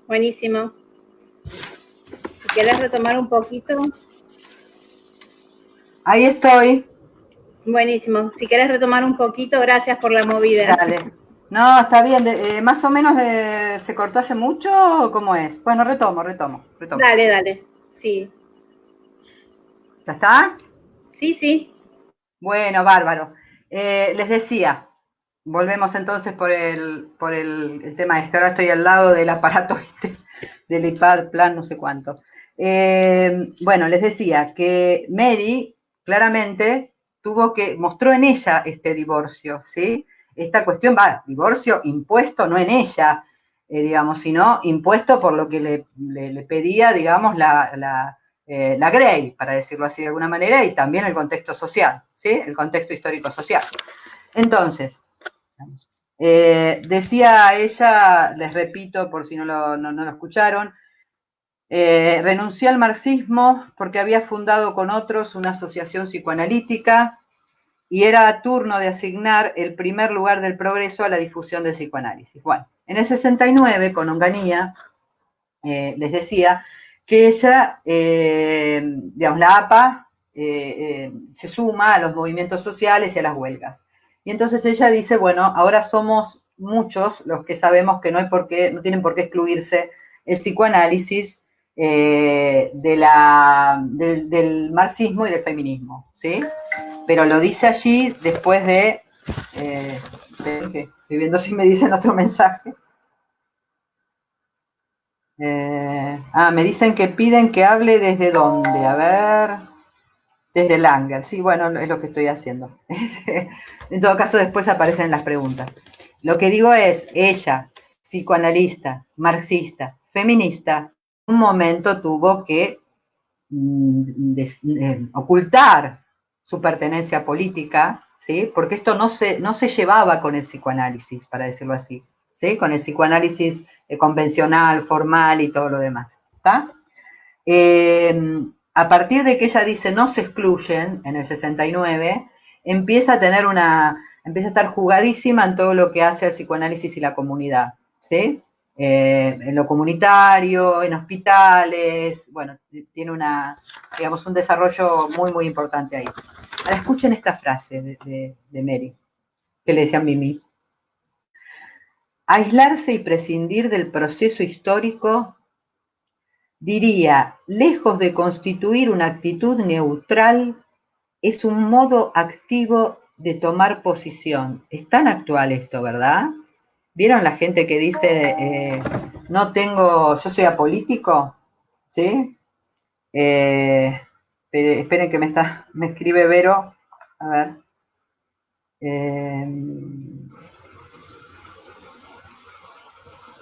Buenísimo. Si quieres retomar un poquito. Ahí estoy. Buenísimo. Si quieres retomar un poquito, gracias por la movida. Dale. No, está bien. Más o menos ¿se cortó hace mucho o cómo es? Bueno, retomo. Dale. Sí. ¿Ya está? Sí. Bueno, bárbaro. Les decía, volvemos entonces por el tema este. Ahora estoy al lado del aparato del iPad Plan, no sé cuánto. Bueno, les decía que Mary claramente mostró en ella este divorcio, ¿sí? Esta cuestión, divorcio impuesto no en ella, digamos, sino impuesto por lo que le pedía, digamos, la Grey, para decirlo así de alguna manera, y también el contexto social, ¿sí? El contexto histórico-social. Entonces, decía ella, les repito por si no lo escucharon, renuncié al marxismo porque había fundado con otros una asociación psicoanalítica y era turno de asignar el primer lugar del progreso a la difusión del psicoanálisis. Bueno, en el 69, con Onganía, les decía que ella, digamos, la APA se suma a los movimientos sociales y a las huelgas. Y entonces ella dice, bueno, ahora somos muchos los que sabemos que no tienen por qué excluirse el psicoanálisis del marxismo y del feminismo, ¿sí? Pero lo dice allí después de estoy viendo si me dicen otro mensaje. Me dicen que piden que hable desde dónde, a ver, desde Langer, sí, bueno, es lo que estoy haciendo. En todo caso, después aparecen las preguntas. Lo que digo es, ella, psicoanalista, marxista, feminista, un momento tuvo que ocultar su pertenencia política, ¿sí? Porque esto no se llevaba con el psicoanálisis, para decirlo así, ¿sí? Con el psicoanálisis convencional, formal y todo lo demás, ¿está? A partir de que ella dice no se excluyen, en el 69, empieza a estar jugadísima en todo lo que hace el psicoanálisis y la comunidad, ¿sí? En lo comunitario, en hospitales, bueno, tiene un desarrollo muy, muy importante ahí. Ahora escuchen esta frase de Mary, que le decía a Mimi. Aislarse y prescindir del proceso histórico, diría, lejos de constituir una actitud neutral, es un modo activo de tomar posición. Es tan actual esto, ¿verdad? ¿Vieron la gente que dice, yo soy apolítico? ¿Sí? Esperen que me escribe Vero. A ver.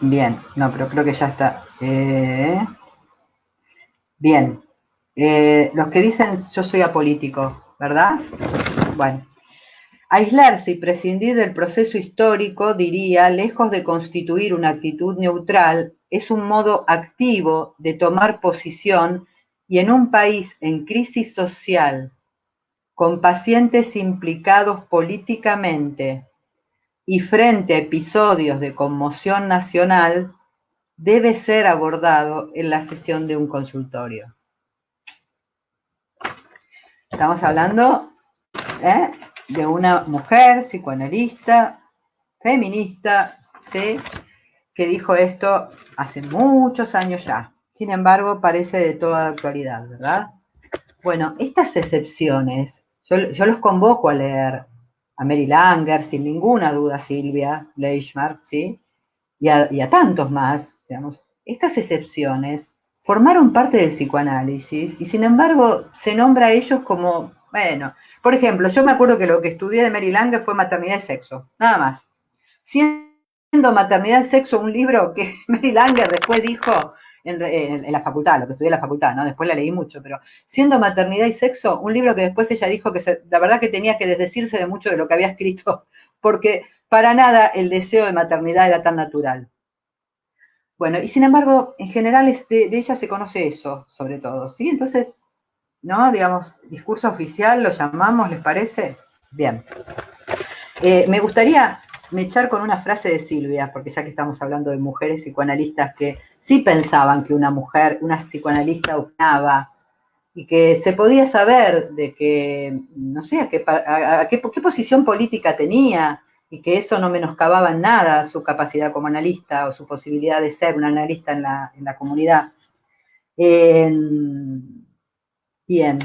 Bien, no, pero creo que ya está. Bien. Los que dicen yo soy apolítico, ¿verdad? Bueno. Aislarse y prescindir del proceso histórico, diría, lejos de constituir una actitud neutral, es un modo activo de tomar posición y en un país en crisis social, con pacientes implicados políticamente y frente a episodios de conmoción nacional, debe ser abordado en la sesión de un consultorio. Estamos hablando de una mujer psicoanalista, feminista, ¿sí?, que dijo esto hace muchos años ya. Sin embargo, parece de toda actualidad, ¿verdad? Bueno, estas excepciones, yo los convoco a leer a Mary Langer, sin ninguna duda, Silvia Leishman, ¿sí?, y a tantos más, digamos. Estas excepciones formaron parte del psicoanálisis y, sin embargo, se nombra a ellos como, bueno, por ejemplo, yo me acuerdo que lo que estudié de Mary Langer fue maternidad y sexo, nada más. Siendo maternidad y sexo un libro que Mary Langer después dijo en la facultad, lo que estudié en la facultad, ¿no? Después la leí mucho, pero siendo maternidad y sexo, un libro que después ella dijo que la verdad que tenía que desdecirse de mucho de lo que había escrito, porque para nada el deseo de maternidad era tan natural. Bueno, y sin embargo, en general de ella se conoce eso, sobre todo, ¿sí? Entonces, ¿no? Digamos, discurso oficial, lo llamamos, ¿les parece? Bien. Me gustaría echar con una frase de Silvia, porque ya que estamos hablando de mujeres psicoanalistas que sí pensaban que una mujer, una psicoanalista opinaba, y que se podía saber de que, no sé, qué posición política tenía, y que eso no menoscababa en nada su capacidad como analista o su posibilidad de ser un analista en la comunidad. Bien,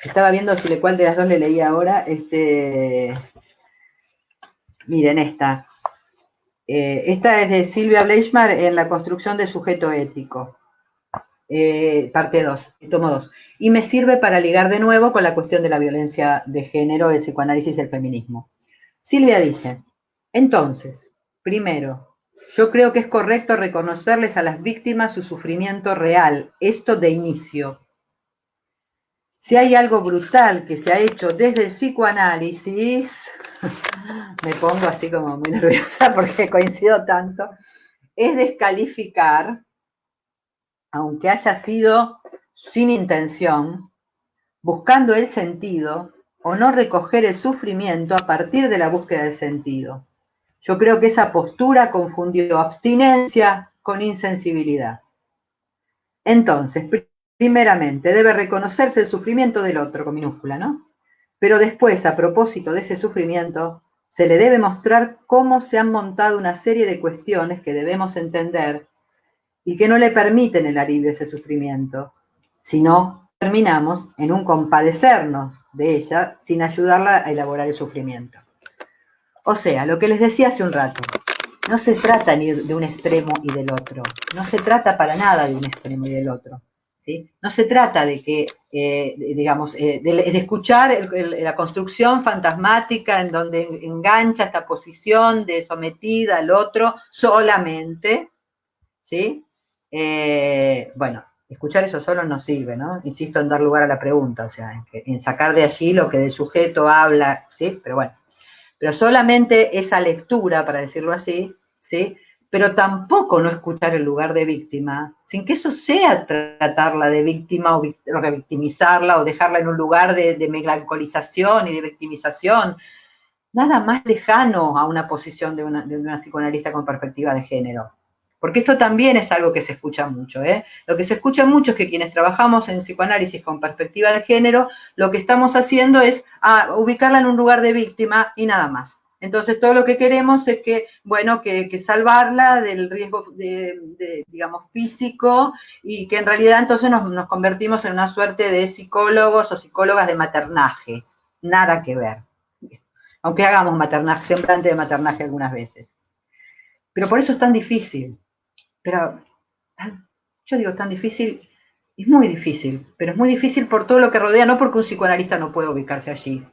estaba viendo cuál de las dos le leí ahora. Miren esta. Esta es de Silvia Bleichmar en La construcción de sujeto ético. Parte 2, tomo 2. Y me sirve para ligar de nuevo con la cuestión de la violencia de género, el psicoanálisis y el feminismo. Silvia dice, entonces, primero, yo creo que es correcto reconocerles a las víctimas su sufrimiento real, esto de inicio. Si hay algo brutal que se ha hecho desde el psicoanálisis, me pongo así como muy nerviosa porque coincido tanto, es descalificar, aunque haya sido sin intención, buscando el sentido, o no recoger el sufrimiento a partir de la búsqueda del sentido. Yo creo que esa postura confundió abstinencia con insensibilidad. Entonces, primeramente, debe reconocerse el sufrimiento del otro, con minúscula, ¿no? Pero después, a propósito de ese sufrimiento, se le debe mostrar cómo se han montado una serie de cuestiones que debemos entender y que no le permiten el alivio de ese sufrimiento, sino terminamos en un compadecernos de ella sin ayudarla a elaborar el sufrimiento. O sea, lo que les decía hace un rato, no se trata ni de un extremo y del otro, no se trata para nada de un extremo y del otro, ¿sí? No se trata de que, de escuchar la construcción fantasmática en donde engancha esta posición de sometida al otro solamente, ¿sí? Bueno, escuchar eso solo no sirve, ¿no? Insisto en dar lugar a la pregunta, o sea, en sacar de allí lo que del sujeto habla, ¿sí? Pero bueno, pero solamente esa lectura, para decirlo así, ¿sí? Pero tampoco no escuchar el lugar de víctima, sin que eso sea tratarla de víctima o revictimizarla o dejarla en un lugar de melancolización y de victimización, nada más lejano a una posición de una psicoanalista con perspectiva de género. Porque esto también es algo que se escucha mucho, ¿eh? Lo que se escucha mucho es que quienes trabajamos en psicoanálisis con perspectiva de género, lo que estamos haciendo es ubicarla en un lugar de víctima y nada más. Entonces, todo lo que queremos es que, bueno, que salvarla del riesgo, digamos, físico, y que en realidad entonces nos convertimos en una suerte de psicólogos o psicólogas de maternaje. Nada que ver. Aunque hagamos maternaje, semblante de maternaje algunas veces. Pero por eso es tan difícil. Pero yo digo, tan difícil, es muy difícil, pero es muy difícil por todo lo que rodea, no porque un psicoanalista no pueda ubicarse allí.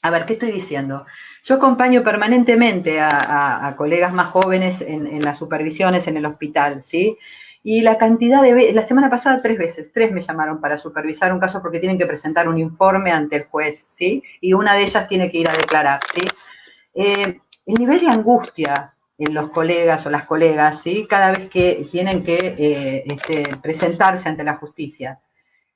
A ver, ¿qué estoy diciendo? Yo acompaño permanentemente a colegas más jóvenes en las supervisiones en el hospital, ¿sí? Y la cantidad de veces, la semana pasada 3 veces, 3 me llamaron para supervisar un caso porque tienen que presentar un informe ante el juez, ¿sí? Y una de ellas tiene que ir a declarar, ¿sí? El nivel de angustia en los colegas o las colegas, ¿sí? Cada vez que tienen que presentarse ante la justicia.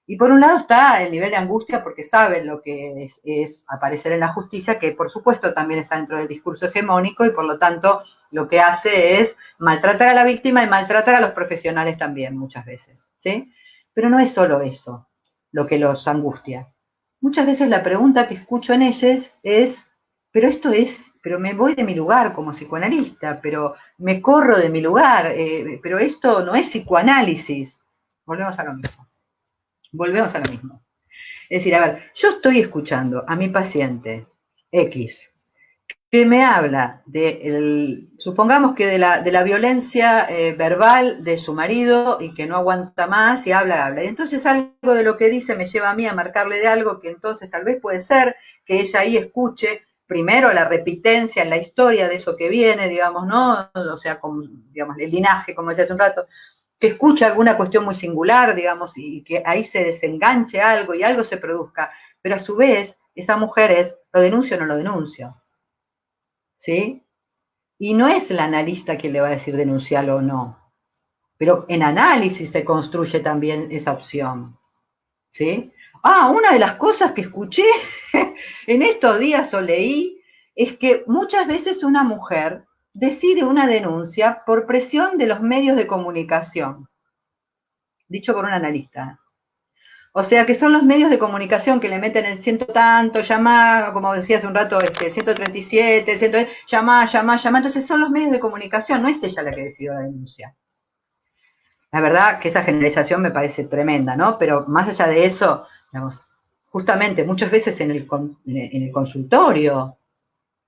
Y por un lado está el nivel de angustia porque saben lo que es aparecer en la justicia, que por supuesto también está dentro del discurso hegemónico y por lo tanto lo que hace es maltratar a la víctima y maltratar a los profesionales también muchas veces, ¿sí? Pero no es solo eso lo que los angustia. Muchas veces la pregunta que escucho en ellos es, pero me voy de mi lugar como psicoanalista, pero me corro de mi lugar, pero esto no es psicoanálisis. Volvemos a lo mismo. Es decir, a ver, yo estoy escuchando a mi paciente X, que me habla supongamos que de la violencia verbal de su marido y que no aguanta más y habla. Y entonces algo de lo que dice me lleva a mí a marcarle de algo que entonces tal vez puede ser que ella ahí escuche primero la repitencia en la historia de eso que viene, digamos, ¿no? O sea, digamos, el linaje, como decía hace un rato, que escucha alguna cuestión muy singular, digamos, y que ahí se desenganche algo y algo se produzca, pero a su vez, esa mujer es, ¿lo denuncio o no lo denuncio? ¿Sí? Y no es el analista quien le va a decir denunciarlo o no, pero en análisis se construye también esa opción, ¿sí? Una de las cosas que escuché en estos días o leí es que muchas veces una mujer decide una denuncia por presión de los medios de comunicación, dicho por un analista. O sea, que son los medios de comunicación que le meten el ciento tanto, llamá, como decía hace un rato, 137, llamá, entonces son los medios de comunicación, no es ella la que decidió la denuncia. La verdad que esa generalización me parece tremenda, ¿no? Pero más allá de eso, digamos, justamente muchas veces en el consultorio,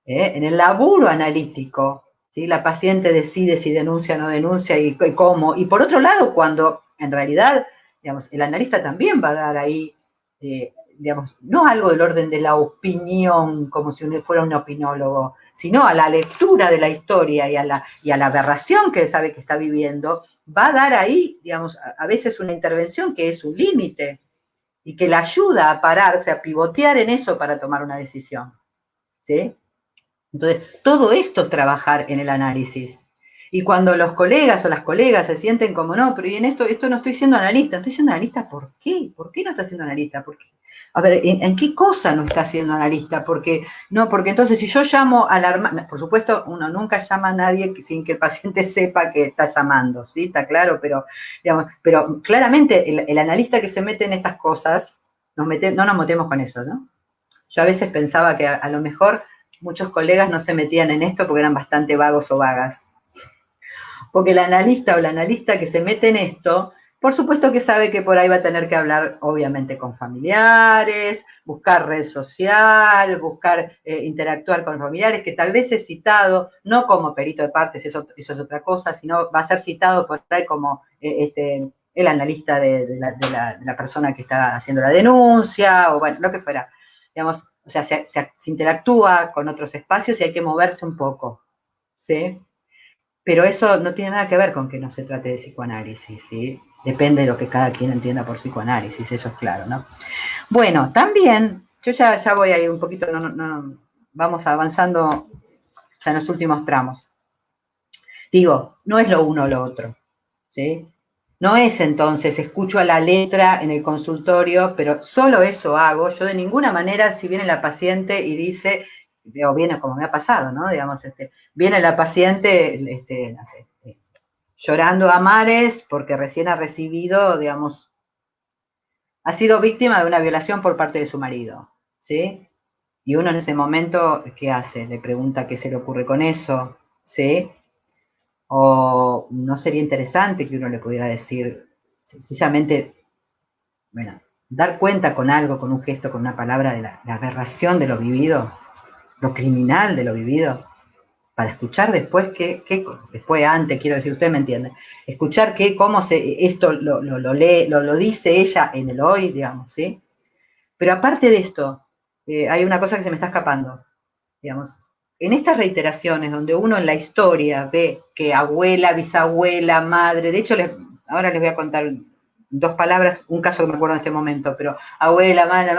en el laburo analítico, ¿sí? La paciente decide si denuncia o no denuncia y cómo. Y por otro lado, cuando en realidad, digamos, el analista también va a dar ahí, digamos, no algo del orden de la opinión, como si uno fuera un opinólogo, sino a la lectura de la historia y a la aberración que sabe que está viviendo, va a dar ahí, digamos, a veces una intervención que es un límite y que la ayuda a pararse, a pivotear en eso para tomar una decisión, ¿sí? Entonces, todo esto es trabajar en el análisis. Y cuando los colegas o las colegas se sienten como, no, pero y en esto no estoy siendo analista. ¿Estoy siendo analista por qué? ¿Por qué no está siendo analista? ¿Por qué? A ver, ¿en qué cosa no está siendo analista? Porque entonces si yo llamo a la hermana, por supuesto, uno nunca llama a nadie sin que el paciente sepa que está llamando, ¿sí? Está claro, pero claramente el analista que se mete en estas cosas, no nos metemos con eso, ¿no? Yo a veces pensaba que a lo mejor muchos colegas no se metían en esto porque eran bastante vagos o vagas. Porque el analista o la analista que se mete en esto, por supuesto que sabe que por ahí va a tener que hablar, obviamente, con familiares, buscar red social, buscar interactuar con familiares, que tal vez es citado, no como perito de partes, eso es otra cosa, sino va a ser citado por ahí como el analista de la persona que está haciendo la denuncia, o bueno, lo que fuera. Digamos, o sea, se interactúa con otros espacios y hay que moverse un poco, ¿sí? Pero eso no tiene nada que ver con que no se trate de psicoanálisis, ¿sí? Depende de lo que cada quien entienda por psicoanálisis, eso es claro, ¿no? Bueno, también, yo ya voy a ir un poquito, vamos avanzando ya en los últimos tramos. Digo, no es lo uno o lo otro, ¿sí? No es entonces, escucho a la letra en el consultorio, pero solo eso hago. Yo de ninguna manera, si viene la paciente y dice, o viene como me ha pasado, ¿no? Digamos, viene la paciente, no sé, llorando a mares porque recién ha recibido, digamos, ha sido víctima de una violación por parte de su marido, ¿sí? Y uno en ese momento, ¿qué hace? Le pregunta qué se le ocurre con eso, ¿sí? O no sería interesante que uno le pudiera decir, sencillamente, bueno, dar cuenta con algo, con un gesto, con una palabra de la aberración de lo vivido, lo criminal de lo vivido, para escuchar después después antes, quiero decir, usted me entiende, escuchar cómo esto lo dice ella en el hoy, digamos, ¿sí? Pero aparte de esto, hay una cosa que se me está escapando, digamos. En estas reiteraciones, donde uno en la historia ve que abuela, bisabuela, madre, de hecho, ahora les voy a contar 2 palabras, un caso que me acuerdo en este momento, pero abuela, madre,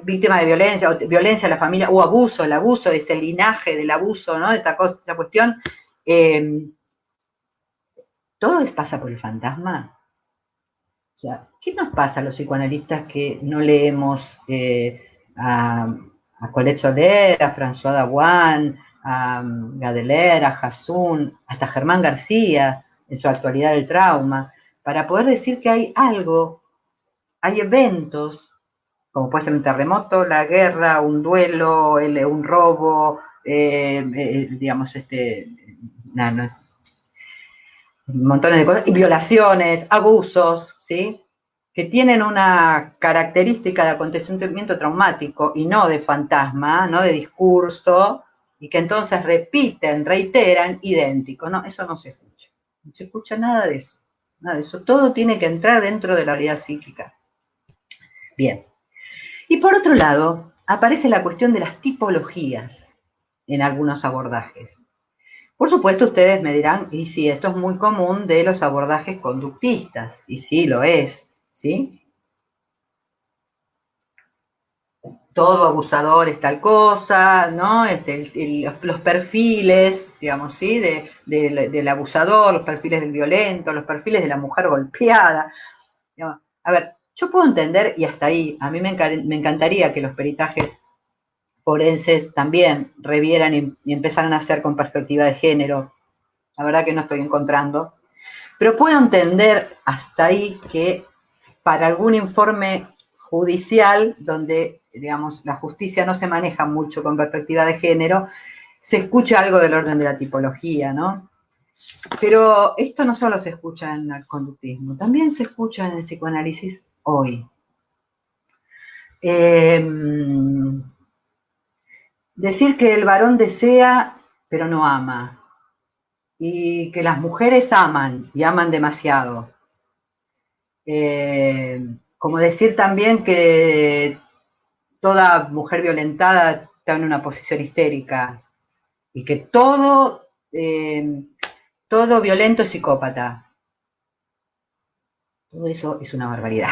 víctima de violencia, o violencia en la familia, o abuso, el abuso es el linaje del abuso, ¿no? Esta cuestión. ¿Todo pasa por el fantasma? O sea, ¿qué nos pasa a los psicoanalistas que no leemos a Colette Soler, a François Dawan, a Gadelaire, a Hassoun, hasta Germán García, en su Actualidad del Trauma, para poder decir que hay algo, hay eventos, como puede ser un terremoto, la guerra, un duelo, un robo, digamos, montones de cosas, y violaciones, abusos, ¿sí? Que tienen una característica de acontecimiento traumático y no de fantasma, no de discurso, y que entonces repiten, reiteran, idéntico. No, eso no se escucha. No se escucha nada de eso. Nada de eso. Todo tiene que entrar dentro de la realidad psíquica. Bien. Y por otro lado, aparece la cuestión de las tipologías en algunos abordajes. Por supuesto, ustedes me dirán, y sí, esto es muy común de los abordajes conductistas, y sí, lo es, ¿sí? Todo abusador es tal cosa, ¿no? Los perfiles, digamos, ¿sí? Del abusador, los perfiles del violento, los perfiles de la mujer golpeada. Digamos, a ver, yo puedo entender, y hasta ahí, a mí me encantaría que los peritajes forenses también revieran y empezaran a hacer con perspectiva de género. La verdad que no estoy encontrando. Pero puedo entender hasta ahí que para algún informe judicial, donde, digamos, la justicia no se maneja mucho con perspectiva de género, se escucha algo del orden de la tipología, ¿no? Pero esto no solo se escucha en el conductismo, también se escucha en el psicoanálisis hoy. Decir que el varón desea, pero no ama. Y que las mujeres aman, y aman demasiado. Como decir también que toda mujer violentada está en una posición histérica y que todo violento es psicópata. Todo eso es una barbaridad.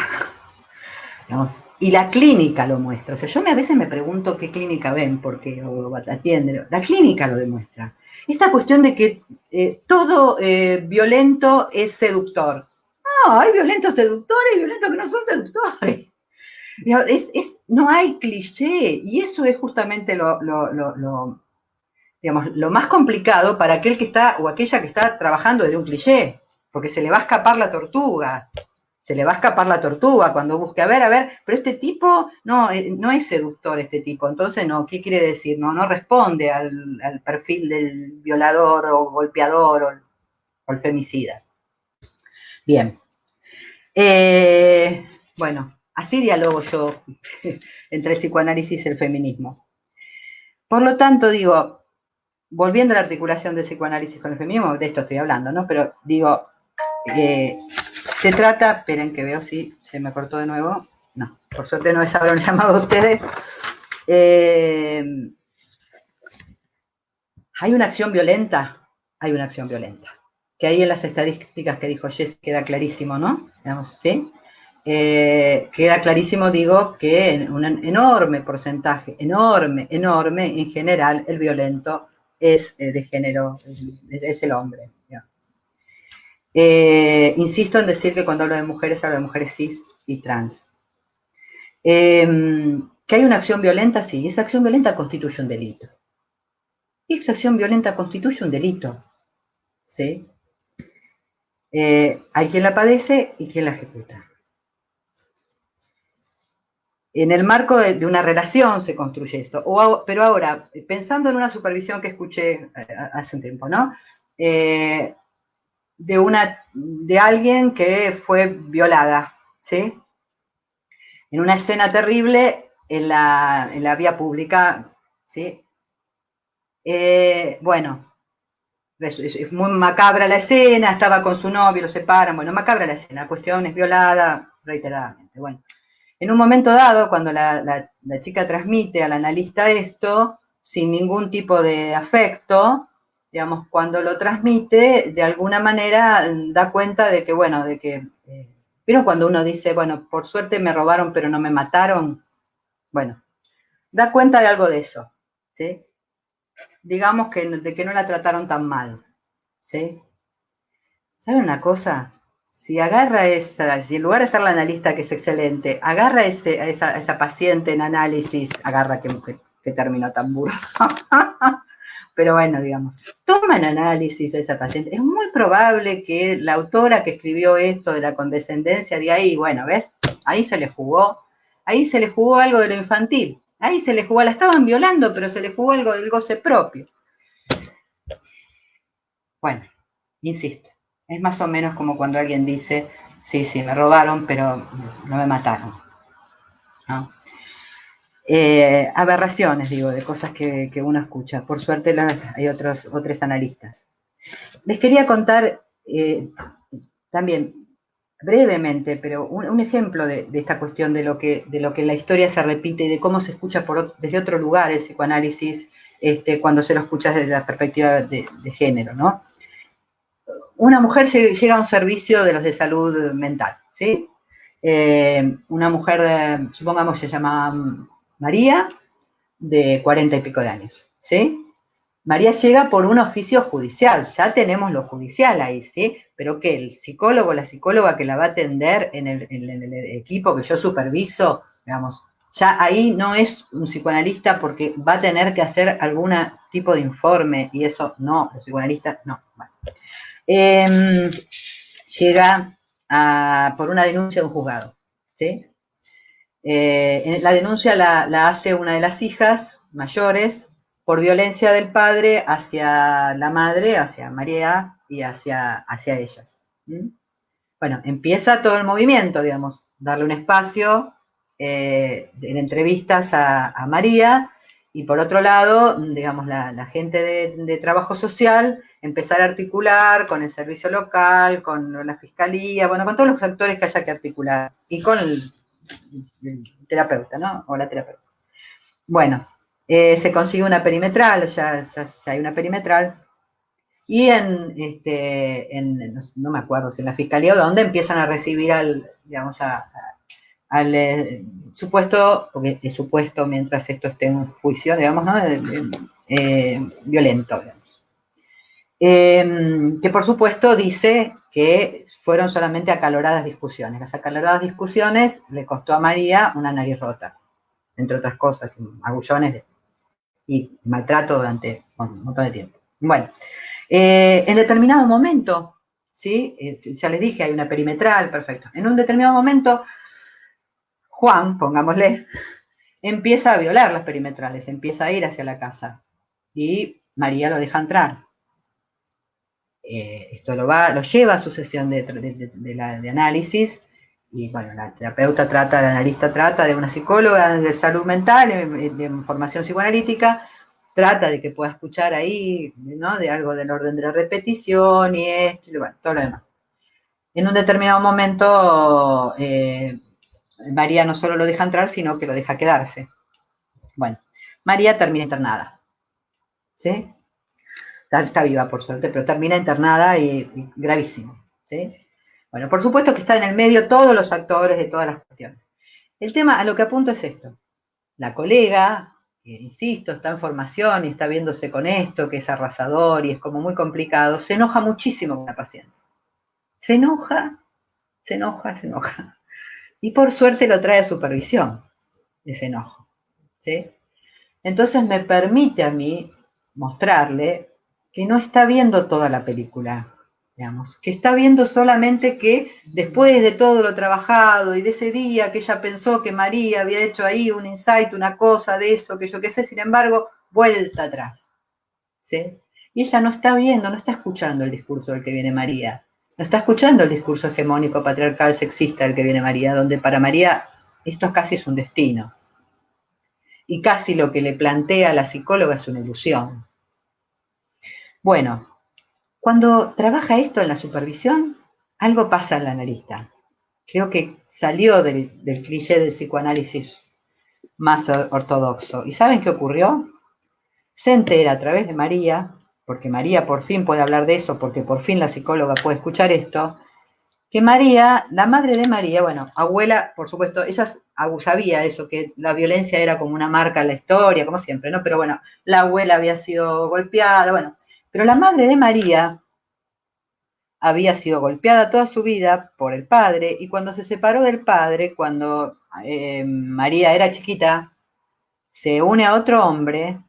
Digamos, y la clínica lo muestra. O sea, yo a veces me pregunto qué clínica ven, porque o atienden. La clínica lo demuestra. Esta cuestión de que todo violento es seductor. No, hay violentos seductores y violentos que no son seductores. No hay cliché, y eso es justamente digamos, lo más complicado para aquel que está, o aquella que está trabajando desde un cliché, porque se le va a escapar la tortuga. Se le va a escapar la tortuga cuando busque, a ver, pero este tipo, no es seductor este tipo, entonces no, ¿qué quiere decir? No responde al perfil del violador o golpeador o el femicida. Bien. Bueno, así dialogo yo entre el psicoanálisis y el feminismo. Por lo tanto, digo, volviendo a la articulación del psicoanálisis con el feminismo, de esto estoy hablando, ¿no? Pero digo, se trata, esperen que veo si se me cortó de nuevo. No, por suerte no les habrán llamado a ustedes. ¿Hay una acción violenta? Hay una acción violenta. Que ahí en las estadísticas que dijo Jess queda clarísimo, ¿no? Digamos, ¿sí? Queda clarísimo, digo, que en un enorme porcentaje, enorme, en general, el violento es de género, es el hombre. Insisto en decir que cuando hablo de mujeres cis y trans. Que hay una acción violenta, sí, esa acción violenta constituye un delito. Y esa acción violenta constituye un delito, ¿sí? Hay quien la padece y quien la ejecuta. En el marco de una relación se construye esto. Pero ahora, pensando en una supervisión que escuché hace un tiempo, ¿no? De alguien que fue violada, ¿sí? En una escena terrible en la vía pública, ¿sí? Bueno, es muy macabra la escena, estaba con su novio, lo separan, bueno, macabra la escena, la cuestión es violada reiteradamente, bueno. En un momento dado, cuando la chica transmite al analista esto, sin ningún tipo de afecto, digamos, cuando lo transmite, de alguna manera da cuenta de que, bueno, de que, ¿vieron cuando uno dice, bueno, por suerte me robaron pero no me mataron? Bueno, da cuenta de algo de eso, ¿sí? Digamos de que no la trataron tan mal, ¿sí? ¿Saben una cosa? Si agarra si en lugar de estar la analista, que es excelente, agarra a esa paciente en análisis, agarra que término tan burdo, pero bueno, digamos, toma en análisis a esa paciente. Es muy probable que la autora que escribió esto de la condescendencia, de ahí, bueno, ¿ves? Ahí se le jugó algo de lo infantil, ahí se le jugó, la estaban violando, pero se le jugó algo del goce propio. Bueno, insisto, es más o menos como cuando alguien dice, sí, me robaron, pero no me mataron, ¿no? Aberraciones, digo, de cosas que uno escucha. Por suerte hay otros analistas. Les quería contar también brevemente, pero un ejemplo de esta cuestión de lo que la historia se repite y de cómo se escucha desde otro lugar el psicoanálisis cuando se lo escucha desde la perspectiva de género, ¿no? Una mujer llega a un servicio de los de salud mental, ¿sí? Una mujer, supongamos se llama María, de 40 y pico de años, ¿sí? María llega por un oficio judicial, ya tenemos lo judicial ahí, ¿sí? Pero que el psicólogo, la psicóloga que la va a atender en el equipo que yo superviso, digamos, ya ahí no es un psicoanalista porque va a tener que hacer algún tipo de informe y eso no, los psicoanalistas no. Bueno. Llega por una denuncia de un juzgado, ¿sí? La denuncia la hace una de las hijas mayores por violencia del padre hacia la madre, hacia María y hacia ellas. Bueno, empieza todo el movimiento, digamos, darle un espacio en entrevistas a María y por otro lado, digamos, la gente de trabajo social empezar a articular con el servicio local, con la fiscalía, bueno, con todos los actores que haya que articular y con el terapeuta, ¿no? O la terapeuta. Bueno, se consigue una perimetral, ya hay una perimetral, y no me acuerdo si en la fiscalía o donde empiezan a recibir al supuesto, porque es supuesto mientras esto esté en juicio, digamos, ¿no? Violento, digamos. Que por supuesto dice que fueron solamente acaloradas discusiones. Las acaloradas discusiones le costó a María una nariz rota, entre otras cosas, agullones y maltrato durante un montón de tiempo. Bueno, en determinado momento, ¿sí? Ya les dije, hay una perimetral, perfecto. En un determinado momento, Juan, pongámosle, empieza a violar las perimetrales, empieza a ir hacia la casa y María lo deja entrar. Esto lo lleva a su sesión de análisis y bueno, la analista trata de una psicóloga de salud mental, de formación psicoanalítica, trata de que pueda escuchar ahí, ¿no? De algo del orden de la repetición y esto, y bueno, todo lo demás. En un determinado momento, María no solo lo deja entrar, sino que lo deja quedarse. Bueno, María termina internada, ¿sí? Está viva, por suerte, pero termina internada y gravísimo, ¿sí? Bueno, por supuesto que está en el medio todos los actores de todas las cuestiones. El tema a lo que apunto es esto. La colega, que insisto, está en formación y está viéndose con esto, que es arrasador y es como muy complicado, se enoja muchísimo con la paciente. Se enoja. Y por suerte lo trae a supervisión, ese enojo, ¿sí? Entonces me permite a mí mostrarle que no está viendo toda la película, digamos, que está viendo solamente que después de todo lo trabajado y de ese día que ella pensó que María había hecho ahí un insight, una cosa de eso, que yo qué sé, sin embargo, vuelta atrás, ¿sí? Y ella no está viendo, no está escuchando el discurso del que viene María, no está escuchando el discurso hegemónico, patriarcal, sexista del que viene María, donde para María esto casi es un destino. Y casi lo que le plantea la psicóloga es una ilusión. Bueno, cuando trabaja esto en la supervisión, algo pasa en la analista. Creo que salió del cliché del psicoanálisis más ortodoxo. ¿Y saben qué ocurrió? Se entera a través de María, porque María por fin puede hablar de eso, porque por fin la psicóloga puede escuchar esto, que María, la madre de María, bueno, abuela, por supuesto, ella sabía eso, que la violencia era como una marca en la historia, como siempre, ¿no? Pero bueno, la abuela había sido golpeada, bueno, pero la madre de María había sido golpeada toda su vida por el padre, y cuando se separó del padre, cuando María era chiquita, se une a otro hombre,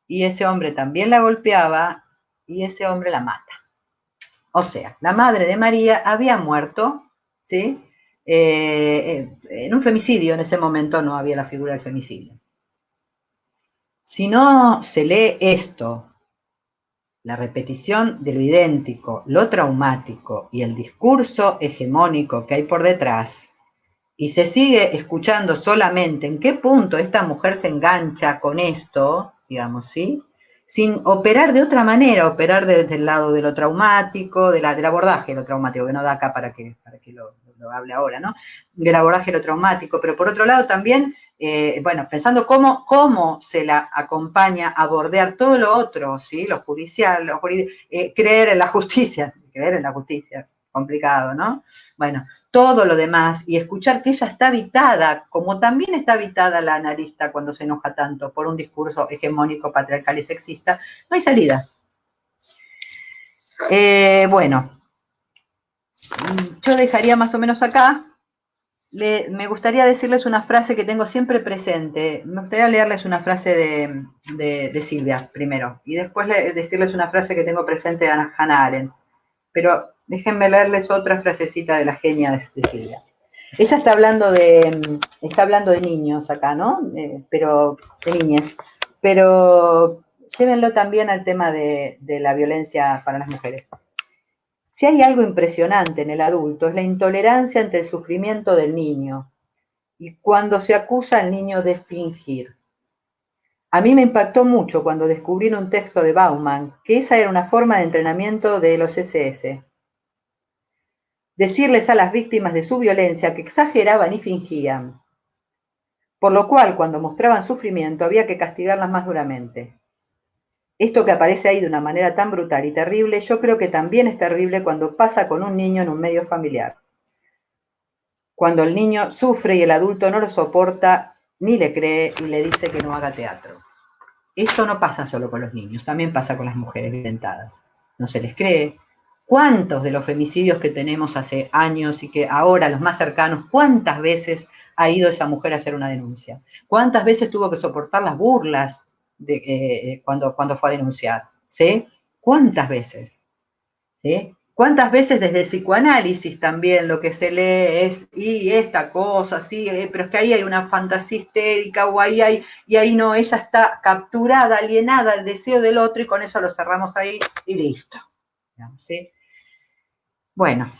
y ese hombre también la golpeaba, y ese hombre la mata. O sea, la madre de María había muerto, ¿sí? En un femicidio, en ese momento no había la figura del femicidio. Si no se lee esto, la repetición de lo idéntico, lo traumático y el discurso hegemónico que hay por detrás, y se sigue escuchando solamente en qué punto esta mujer se engancha con esto, digamos, ¿sí? Sin operar de otra manera, operar desde el lado de lo traumático, del abordaje de lo traumático, que no da acá para que lo hable ahora, ¿no? Del abordaje de lo traumático, pero por otro lado también, bueno, pensando cómo se la acompaña a bordear todo lo otro, ¿sí? Lo judicial, creer en la justicia, complicado, ¿no? Bueno, todo lo demás y escuchar que ella está habitada, como también está habitada la analista cuando se enoja tanto por un discurso hegemónico, patriarcal y sexista, no hay salida. Bueno, yo dejaría más o menos acá. Me gustaría decirles una frase que tengo siempre presente. Me gustaría leerles una frase de Silvia primero y después decirles una frase que tengo presente de Hannah Arendt. Pero déjenme leerles otra frasecita de la genia de Silvia. Ella está hablando de niños acá, ¿no? Pero de niñas. Pero llévenlo también al tema de la violencia para las mujeres. Si hay algo impresionante en el adulto es la intolerancia ante el sufrimiento del niño y cuando se acusa al niño de fingir. A mí me impactó mucho cuando descubrí en un texto de Bauman que esa era una forma de entrenamiento de los SS. Decirles a las víctimas de su violencia que exageraban y fingían, por lo cual cuando mostraban sufrimiento había que castigarlas más duramente. Esto que aparece ahí de una manera tan brutal y terrible, yo creo que también es terrible cuando pasa con un niño en un medio familiar. Cuando el niño sufre y el adulto no lo soporta, ni le cree y le dice que no haga teatro. Esto no pasa solo con los niños, también pasa con las mujeres violentadas. No se les cree. ¿Cuántos de los femicidios que tenemos hace años y que ahora los más cercanos, cuántas veces ha ido esa mujer a hacer una denuncia? ¿Cuántas veces tuvo que soportar las burlas cuando fue a denunciar? ¿Sí? ¿Cuántas veces? ¿Sí? ¿Cuántas veces desde el psicoanálisis también lo que se lee es, y esta cosa, sí, pero es que ahí hay una fantasía histérica, o ahí hay, y ahí no, ella está capturada, alienada al deseo del otro, y con eso lo cerramos ahí, y listo. ¿Sí? Bueno,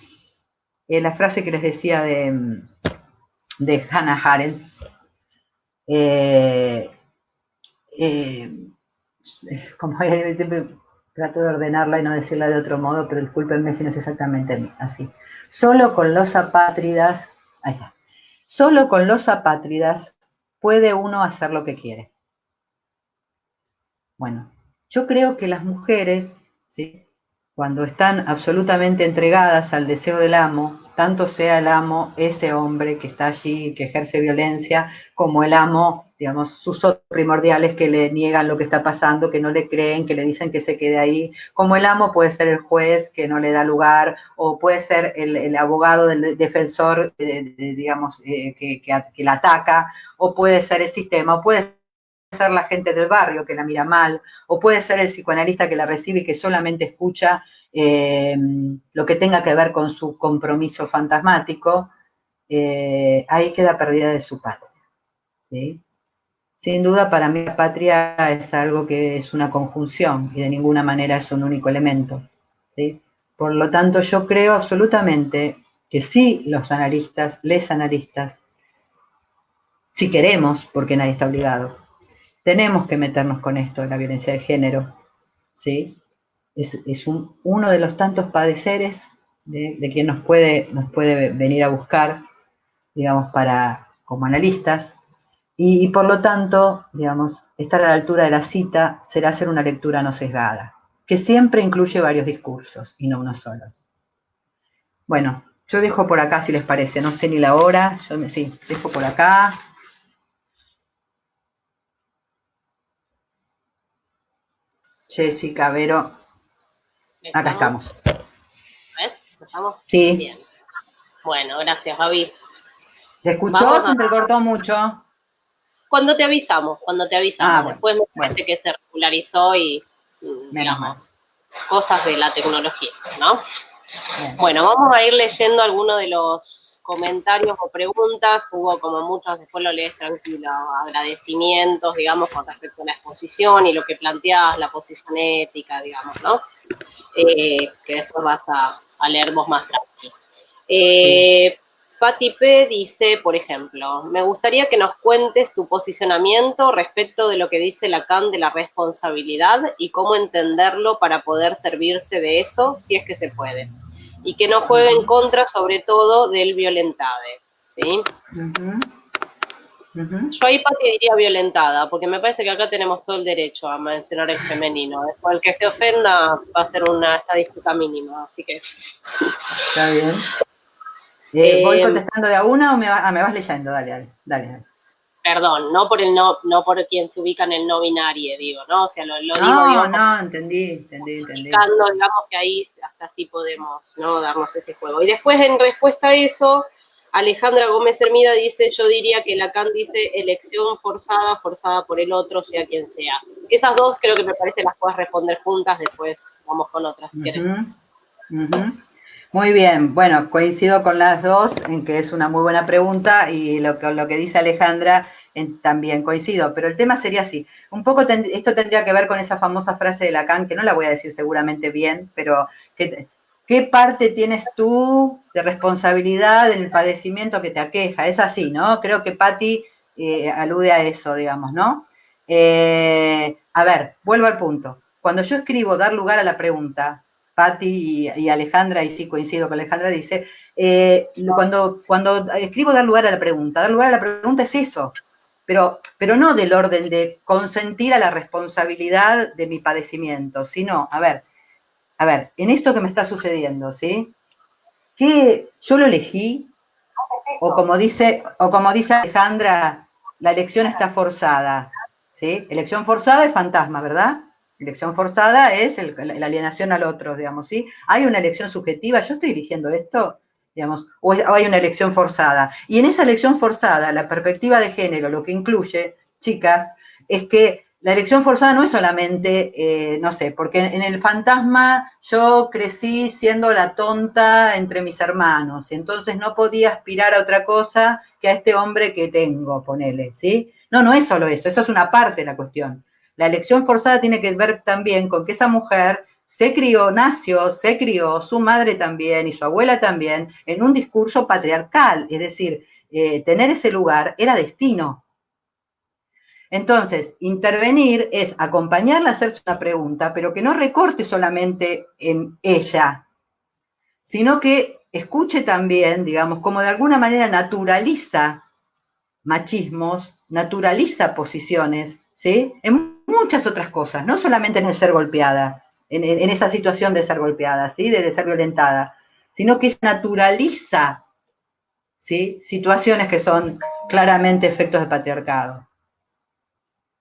la frase que les decía de Hannah Arendt, como siempre trato de ordenarla y no decirla de otro modo, pero discúlpenme si no es exactamente así. Solo con los apátridas, ahí está, solo con los apátridas puede uno hacer lo que quiere. Bueno, yo creo que las mujeres, ¿sí?, cuando están absolutamente entregadas al deseo del amo, tanto sea el amo ese hombre que está allí, que ejerce violencia, como el amo, digamos, sus otros primordiales que le niegan lo que está pasando, que no le creen, que le dicen que se quede ahí, como el amo puede ser el juez que no le da lugar, o puede ser el abogado del defensor, digamos, que la ataca, o puede ser el sistema, o puede ser la gente del barrio que la mira mal, o puede ser el psicoanalista que la recibe y que solamente escucha lo que tenga que ver con su compromiso fantasmático, ahí queda perdida de su patria, ¿sí? Sin duda, para mí la patria es algo que es una conjunción y de ninguna manera es un único elemento, ¿sí? Por lo tanto, yo creo absolutamente que sí los analistas, les analistas, si queremos, porque nadie está obligado, tenemos que meternos con esto de la violencia de género, ¿sí? Es uno de los tantos padeceres de quien nos puede venir a buscar, digamos, como analistas, y por lo tanto, digamos, estar a la altura de la cita será hacer una lectura no sesgada, que siempre incluye varios discursos y no uno solo. Bueno, yo dejo por acá si les parece, no sé ni la hora, sí, dejo por acá. Jessica, Vero, acá estamos. ¿Ves? ¿Estamos? Sí. Bien. Bueno, gracias, Gaby. ¿Se escuchó o se entrecortó mucho? Cuando te avisamos. Ah, Después me parece que se regularizó y, digamos, cosas de la tecnología, ¿no? Bien. Bueno, vamos a ir leyendo algunos de los comentarios o preguntas. Hubo como muchos, después lo lees tranquilo, agradecimientos, digamos, con respecto a la exposición y lo que planteás, la posición ética, digamos, ¿no? Que después vas a leer vos más tranquilo. Sí. Pati P. dice, por ejemplo, me gustaría que nos cuentes tu posicionamiento respecto de lo que dice Lacan de la responsabilidad y cómo entenderlo para poder servirse de eso, si es que se puede. Y que no juegue en contra, sobre todo, del violentade, ¿sí? Yo ahí, Pati, diría violentada, porque me parece que acá tenemos todo el derecho a mencionar el femenino. Después, el que se ofenda va a ser una estadística mínima, así que... Está bien. ¿Voy contestando de a una o me vas leyendo? Dale. Perdón, no por quien se ubica en el no binario, digo, ¿no? O sea, lo digo... No, entendí. Digamos que ahí hasta sí podemos, ¿no? Darnos ese juego. Y después, en respuesta a eso, Alejandra Gómez Hermida dice, yo diría que Lacan dice elección forzada por el otro, sea quien sea. Esas dos creo que me parece las puedes responder juntas, después vamos con otras, si querés. Muy bien, bueno, coincido con las dos en que es una muy buena pregunta y lo que dice Alejandra también coincido, pero el tema sería así, un poco esto tendría que ver con esa famosa frase de Lacan, que no la voy a decir seguramente bien, pero ¿qué parte tienes tú de responsabilidad en el padecimiento que te aqueja? Es así, ¿no? Creo que Patti alude a eso, digamos, ¿no? A ver, vuelvo al punto. Cuando yo escribo dar lugar a la pregunta, Patti y Alejandra, y sí coincido con Alejandra, dice, cuando escribo dar lugar a la pregunta es eso, pero no del orden de consentir a la responsabilidad de mi padecimiento, sino, a ver, en esto que me está sucediendo, ¿sí? ¿Que yo lo elegí? O como dice Alejandra, la elección está forzada, ¿sí? Elección forzada es fantasma, ¿verdad? Elección forzada es la alienación al otro, digamos, ¿sí? ¿Hay una elección subjetiva? ¿Yo estoy eligiendo esto? Digamos, o hay una elección forzada. Y en esa elección forzada, la perspectiva de género, lo que incluye, chicas, es que la elección forzada no es solamente, no sé, porque en el fantasma yo crecí siendo la tonta entre mis hermanos, y entonces no podía aspirar a otra cosa que a este hombre que tengo, ponele, ¿sí? No es solo eso es una parte de la cuestión. La elección forzada tiene que ver también con que esa mujer nació, se crió, su madre también y su abuela también, en un discurso patriarcal, es decir, tener ese lugar era destino. Entonces, intervenir es acompañarla a hacerse una pregunta, pero que no recorte solamente en ella, sino que escuche también, digamos, como de alguna manera naturaliza machismos, naturaliza posiciones, ¿sí? En muchas otras cosas, no solamente en el ser golpeada, en esa situación de ser golpeada, ¿sí? De ser violentada, sino que naturaliza, ¿sí? Situaciones que son claramente efectos del patriarcado.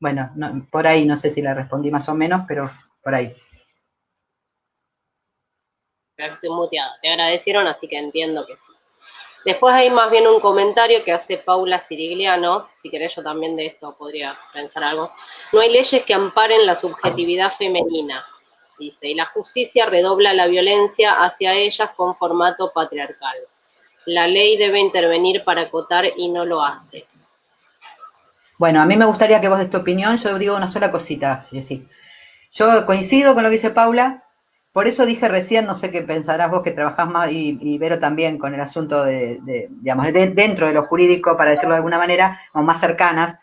Bueno, por ahí no sé si la respondí más o menos, pero por ahí. Estoy muteada. Te agradecieron, así que entiendo que sí. Después hay más bien un comentario que hace Paula Sirigliano, si querés yo también de esto podría pensar algo. No hay leyes que amparen la subjetividad femenina. dice, y la justicia redobla la violencia hacia ellas con formato patriarcal. La ley debe intervenir para acotar y no lo hace. Bueno, a mí me gustaría que vos des tu opinión. Yo digo una sola cosita, Jessy. Yo coincido con lo que dice Paula, por eso dije recién, no sé qué pensarás vos que trabajás más y Vero también con el asunto digamos, dentro de lo jurídico, para decirlo de alguna manera, o más cercanas,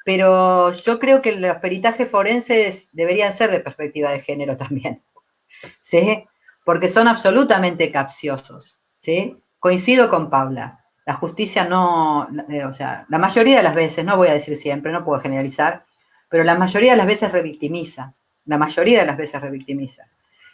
pero yo creo que los peritajes forenses deberían ser de perspectiva de género también, ¿sí? Porque son absolutamente capciosos, ¿sí? Coincido con Paula. La justicia no, o sea, la mayoría de las veces, no voy a decir siempre, no puedo generalizar, pero la mayoría de las veces revictimiza. La mayoría de las veces revictimiza.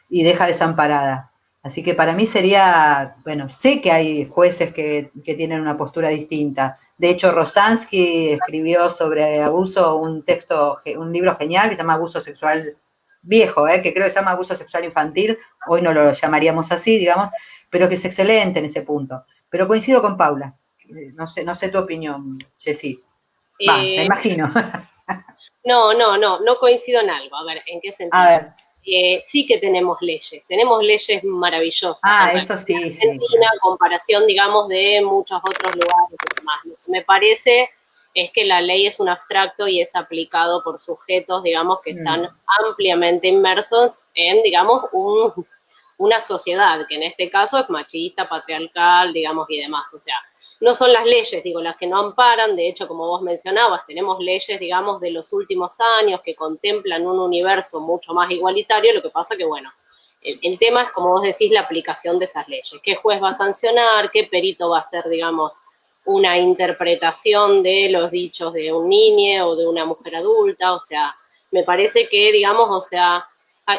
Y deja desamparada. Así que para mí sería, bueno, sé que hay jueces que tienen una postura distinta. De hecho, Rosansky escribió sobre abuso un texto, un libro genial que se llama Abuso Sexual Viejo, que creo que se llama Abuso Sexual Infantil, hoy no lo llamaríamos así, digamos, pero que es excelente en ese punto. Pero coincido con Paula. No sé tu opinión, Jessy. Te imagino. No coincido en algo. A ver, ¿en qué sentido? A ver. Sí que tenemos leyes maravillosas. Eso sí, en Argentina, claro. Comparación, digamos, de muchos otros lugares y demás. Lo que me parece es que la ley es un abstracto y es aplicado por sujetos, digamos, que están ampliamente inmersos en, digamos, una sociedad, que en este caso es machista, patriarcal, digamos, y demás. O sea, no son las leyes, digo, las que no amparan. De hecho, como vos mencionabas, tenemos leyes, digamos, de los últimos años que contemplan un universo mucho más igualitario. Lo que pasa que, bueno, el tema es, como vos decís, la aplicación de esas leyes. ¿Qué juez va a sancionar? ¿Qué perito va a hacer, digamos, una interpretación de los dichos de un niño o de una mujer adulta? O sea, me parece que, digamos, o sea,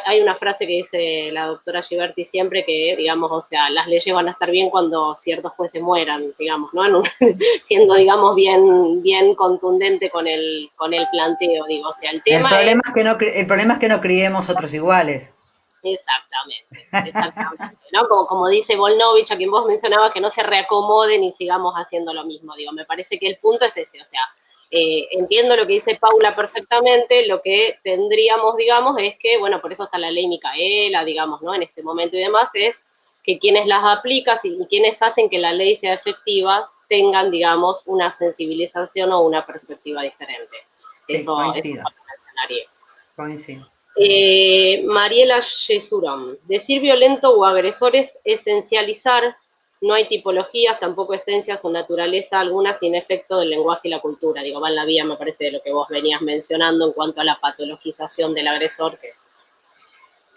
hay una frase que dice la doctora Giberti siempre que, digamos, o sea, las leyes van a estar bien cuando ciertos jueces mueran, digamos, ¿no? Siendo, digamos, bien contundente con el planteo, digo, o sea, el tema el problema es que no criemos otros iguales. Exactamente, ¿no? Como dice Volnovich, a quien vos mencionabas, que no se reacomoden y sigamos haciendo lo mismo, digo, me parece que el punto es ese, o sea, entiendo lo que dice Paula perfectamente. Lo que tendríamos, digamos, es que, bueno, por eso está la ley Micaela, digamos, ¿no? En este momento y demás, es que quienes las aplican y quienes hacen que la ley sea efectiva tengan, digamos, una sensibilización o una perspectiva diferente. Sí, Eso coincido. Coincido. Mariela Yesurón, decir violento o agresor es esencializar. No hay tipologías, tampoco esencias o naturaleza alguna sin efecto del lenguaje y la cultura. Digo, va en la vía, me parece, de lo que vos venías mencionando en cuanto a la patologización del agresor.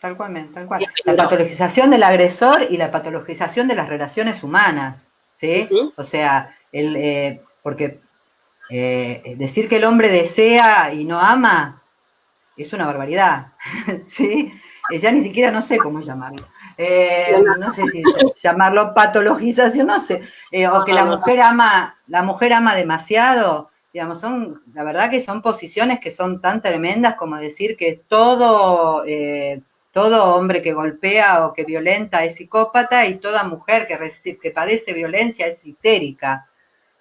Tal cual, tal cual. La patologización del agresor y la patologización de las relaciones humanas, ¿sí? O sea, porque decir que el hombre desea y no ama es una barbaridad, ¿sí? Ya ni siquiera no sé cómo llamarlo. No sé si llamarlo patologización, no sé. O que la mujer ama demasiado, digamos, la verdad que son posiciones que son tan tremendas como decir que todo hombre que golpea o que violenta es psicópata y toda mujer que padece violencia es histérica.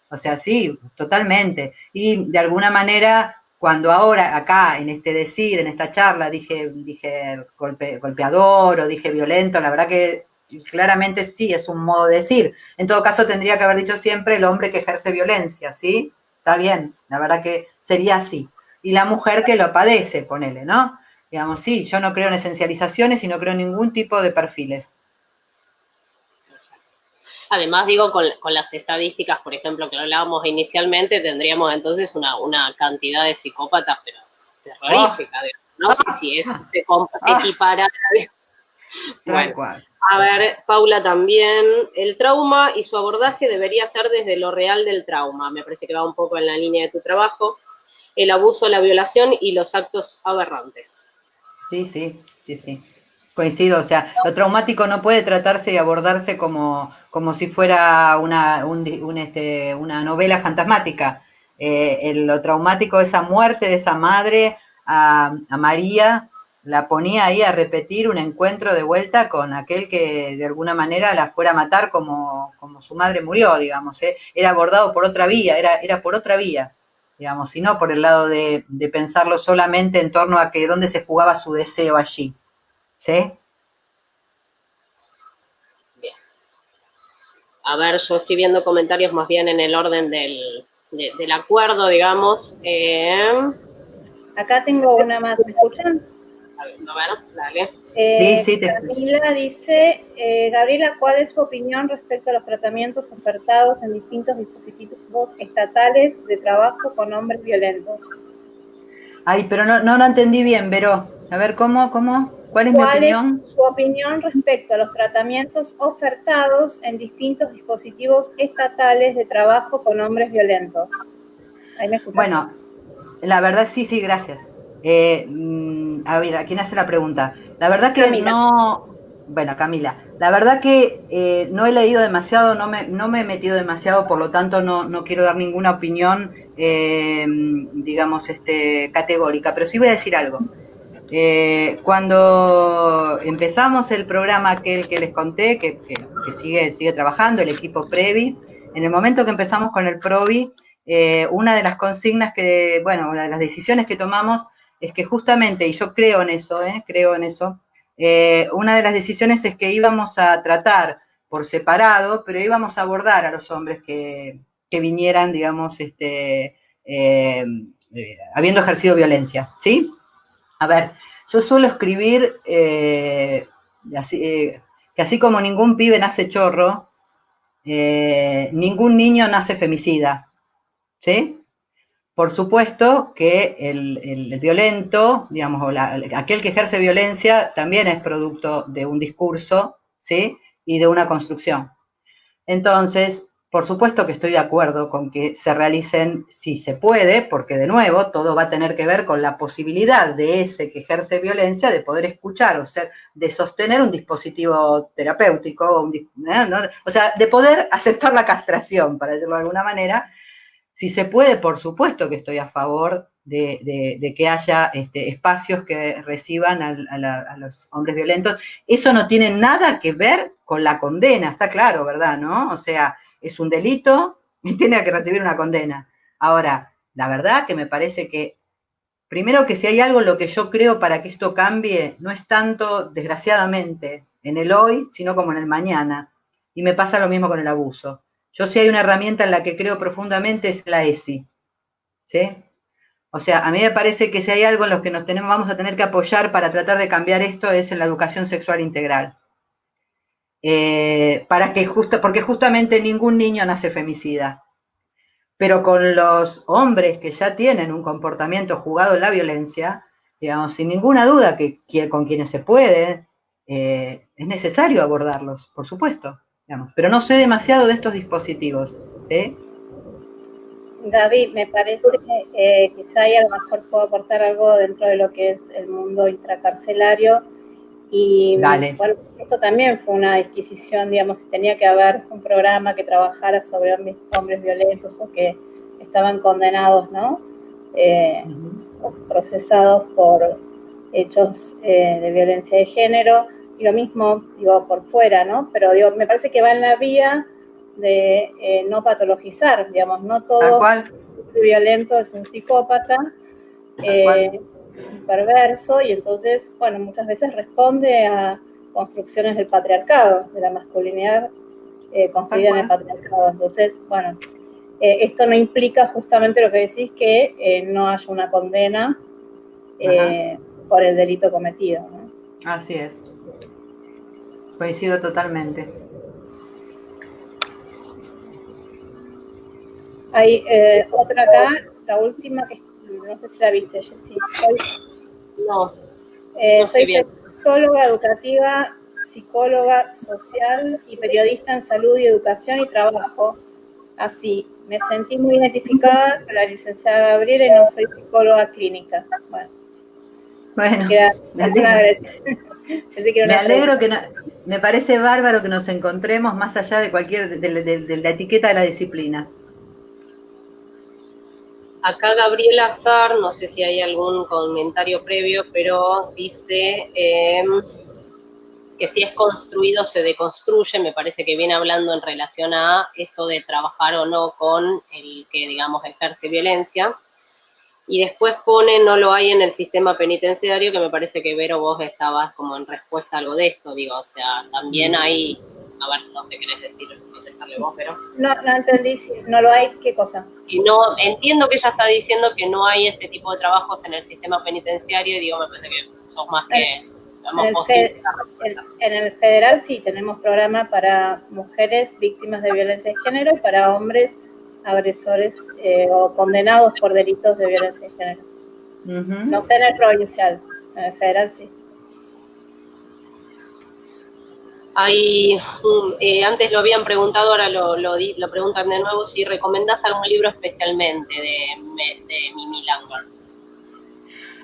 O sea, sí, totalmente. Y de alguna manera, cuando ahora acá en este decir, en esta charla, dije golpeador o dije violento, la verdad que claramente sí es un modo de decir. En todo caso, tendría que haber dicho siempre el hombre que ejerce violencia, ¿sí? Está bien, la verdad que sería así. Y la mujer que lo padece, ponele, ¿no? Digamos, sí, yo no creo en esencializaciones y no creo en ningún tipo de perfiles. Además, digo, con las estadísticas, por ejemplo, que hablábamos inicialmente, tendríamos entonces una cantidad de psicópatas, pero terrorífica. No sé si eso se equipara. Bueno, a ver, Paula también, el trauma y su abordaje debería ser desde lo real del trauma. Me parece que va un poco en la línea de tu trabajo. El abuso, la violación y los actos aberrantes. Sí. Coincido, o sea, lo traumático no puede tratarse y abordarse como si fuera una novela fantasmática. Lo traumático, esa muerte de esa madre a María, la ponía ahí a repetir un encuentro de vuelta con aquel que de alguna manera la fuera a matar como su madre murió, digamos. Era abordado por otra vía, era por otra vía, digamos, y no por el lado de pensarlo solamente en torno a que dónde se jugaba su deseo allí. ¿sí? Bien. A ver, yo estoy viendo comentarios más bien en el orden del acuerdo, digamos. Acá tengo una más, ¿me escuchan? A ver, dale. Sí, te escucho. Camila dice, Gabriela, ¿cuál es su opinión respecto a los tratamientos ofertados en distintos dispositivos estatales de trabajo con hombres violentos? Ay, pero no entendí bien, Vero. A ver, ¿cómo? ¿Cuál es mi opinión? ¿Cuál es su opinión respecto a los tratamientos ofertados en distintos dispositivos estatales de trabajo con hombres violentos? ¿Ahí me escuchas? Bueno, la verdad sí, gracias. A ver, ¿a quién hace la pregunta? La verdad que Camila. no... Bueno, Camila, la verdad que no he leído demasiado, no me he metido demasiado, por lo tanto no quiero dar ninguna opinión, digamos, categórica, pero sí voy a decir algo. Cuando empezamos el programa aquel que les conté, que sigue trabajando, el equipo Previ, en el momento que empezamos con el Provi, una de las consignas una de las decisiones que tomamos es que justamente, y yo creo en eso, una de las decisiones es que íbamos a tratar por separado, pero íbamos a abordar a los hombres que vinieran, digamos, habiendo ejercido violencia, ¿sí? A ver, yo suelo escribir que así como ningún pibe nace chorro, ningún niño nace femicida, ¿sí? Por supuesto que el violento, digamos, aquel que ejerce violencia también es producto de un discurso, ¿sí? Y de una construcción. Entonces, por supuesto que estoy de acuerdo con que se realicen, si se puede, porque de nuevo todo va a tener que ver con la posibilidad de ese que ejerce violencia de poder escuchar, de sostener un dispositivo terapéutico, ¿no? O sea, de poder aceptar la castración, para decirlo de alguna manera. Si se puede, por supuesto que estoy a favor de que haya espacios que reciban a los hombres violentos. Eso no tiene nada que ver con la condena, está claro, ¿verdad? ¿No? O sea, es un delito y tiene que recibir una condena. Ahora, la verdad que me parece que, primero que si hay algo en lo que yo creo para que esto cambie, no es tanto, desgraciadamente, en el hoy, sino como en el mañana. Y me pasa lo mismo con el abuso. Yo sí hay una herramienta en la que creo profundamente es la ESI, ¿sí? O sea, a mí me parece que si hay algo en lo que vamos a tener que apoyar para tratar de cambiar esto es en la educación sexual integral. Porque justamente ningún niño nace femicida. Pero con los hombres que ya tienen un comportamiento jugado en la violencia, digamos, sin ninguna duda que con quienes se puede, es necesario abordarlos, por supuesto. Digamos. Pero no sé demasiado de estos dispositivos. David, me parece que quizá a lo mejor puedo aportar algo dentro de lo que es el mundo intracarcelario. Y Dale. bueno, esto también fue una disquisición, digamos, si tenía que haber un programa que trabajara sobre hombres violentos o que estaban condenados, ¿no? Procesados por hechos de violencia de género, y lo mismo, digo, por fuera, ¿no? Pero digo, me parece que va en la vía de no patologizar, digamos, no todo violento es un psicópata, un perverso, y entonces, bueno, muchas veces responde a construcciones del patriarcado, de la masculinidad construida en el patriarcado. Entonces, bueno, esto no implica justamente lo que decís, que no haya una condena por el delito cometido, ¿no? Así es. Coincido totalmente. Hay otra acá, la última, que no sé si la viste, Jessy. No soy sexóloga educativa, psicóloga social y periodista en salud y educación y trabajo. Así, me sentí muy identificada con la licenciada Gabriela y no soy psicóloga clínica. Bueno, me alegro me parece bárbaro que nos encontremos más allá de de la etiqueta de la disciplina. Acá Gabriela Azar, no sé si hay algún comentario previo, pero dice que si es construido se deconstruye. Me parece que viene hablando en relación a esto de trabajar o no con el que, digamos, ejerce violencia. Y después pone, no lo hay en el sistema penitenciario, que me parece que, Vero, vos estabas como en respuesta a algo de esto, digo, o sea, también hay, a ver, no sé qué querés decir, contestarle vos, pero... No entendí, si no lo hay, ¿qué cosa? Y no, entiendo que ella está diciendo que no hay este tipo de trabajos en el sistema penitenciario, y digo, me parece que sos más que... En el federal sí tenemos programa para mujeres víctimas de violencia de género y para hombres agresores o condenados por delitos de violencia de género. No sé en el provincial, en el federal sí. Hay, antes lo habían preguntado, ahora lo preguntan de nuevo, si recomendás algún libro especialmente de Mimi Langer.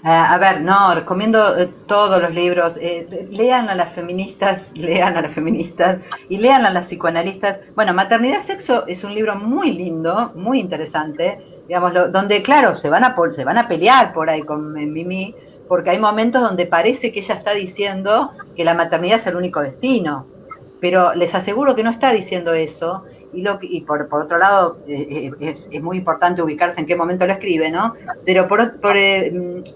A ver, no, recomiendo todos los libros. Lean a las feministas y lean a las psicoanalistas. Bueno, Maternidad Sexo es un libro muy lindo, muy interesante, digamos, donde, claro, se van a pelear por ahí con Mimi, porque hay momentos donde parece que ella está diciendo que la maternidad es el único destino, pero les aseguro que no está diciendo eso. Y por otro lado, es muy importante ubicarse en qué momento lo escribe, ¿no? Pero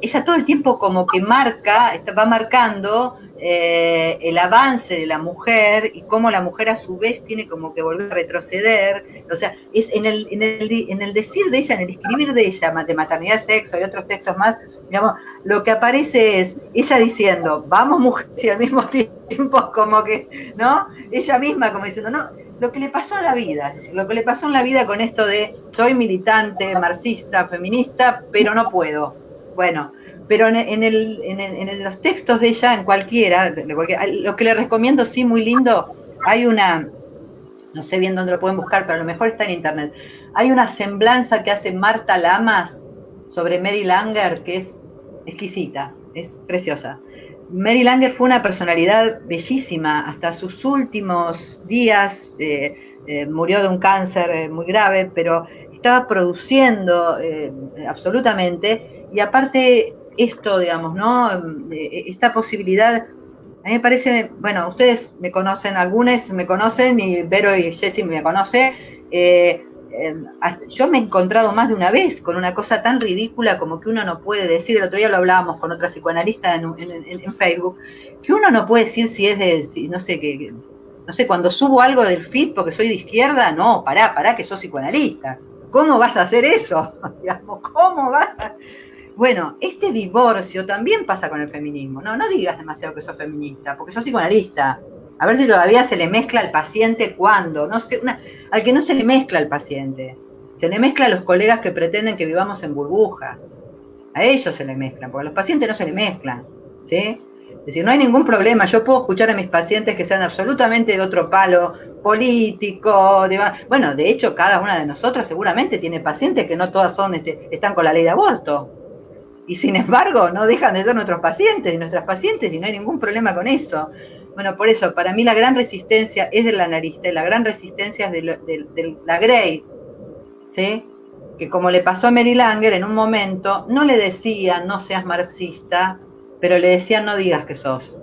ella todo el tiempo como que va marcando el avance de la mujer y cómo la mujer a su vez tiene como que volver a retroceder. O sea, es en el decir de ella, en el escribir de ella, de Maternidad, Sexo y otros textos más, digamos, lo que aparece es ella diciendo, vamos mujeres, y al mismo tiempo como que, ¿no? Ella misma como diciendo, no, lo que le pasó en la vida, es decir, lo que le pasó en la vida con esto de soy militante, marxista, feminista, pero no puedo. Bueno, pero en los textos de ella, en cualquiera, lo que le recomiendo, sí, muy lindo, hay una, no sé bien dónde lo pueden buscar, pero a lo mejor está en internet, hay una semblanza que hace Marta Lamas sobre Mary Langer que es exquisita, es preciosa. Mary Langer fue una personalidad bellísima hasta sus últimos días, murió de un cáncer muy grave, pero estaba produciendo absolutamente, y aparte esto, digamos, ¿no? Esta posibilidad, a mí me parece, bueno, ustedes me conocen, algunos me conocen, y Vero y Jessy me conocen, yo me he encontrado más de una vez con una cosa tan ridícula como que uno no puede decir, el otro día lo hablábamos con otra psicoanalista en Facebook, que uno no puede decir si es no sé, cuando subo algo del feed porque soy de izquierda, no, pará, que sos psicoanalista. ¿Cómo vas a hacer eso? Digamos, ¿cómo vas a...? Bueno, este divorcio también pasa con el feminismo. No digas demasiado que sos feminista, porque sos psicoanalista. A ver si todavía se le mezcla al paciente cuando, no sé, al que no se le mezcla al paciente. Se le mezcla a los colegas que pretenden que vivamos en burbujas. A ellos se le mezclan, porque a los pacientes no se le mezclan, ¿sí? Es decir, no hay ningún problema. Yo puedo escuchar a mis pacientes que sean absolutamente de otro palo, político, bueno, de hecho, cada una de nosotros seguramente tiene pacientes que no todas están con la ley de aborto. Y sin embargo, no dejan de ser nuestros pacientes y nuestras pacientes, y no hay ningún problema con eso. Bueno, por eso, para mí la gran resistencia es del analista, la gran resistencia es de la Grey, ¿sí? Que como le pasó a Mary Langer, en un momento no le decían no seas marxista, pero le decían no digas que sos.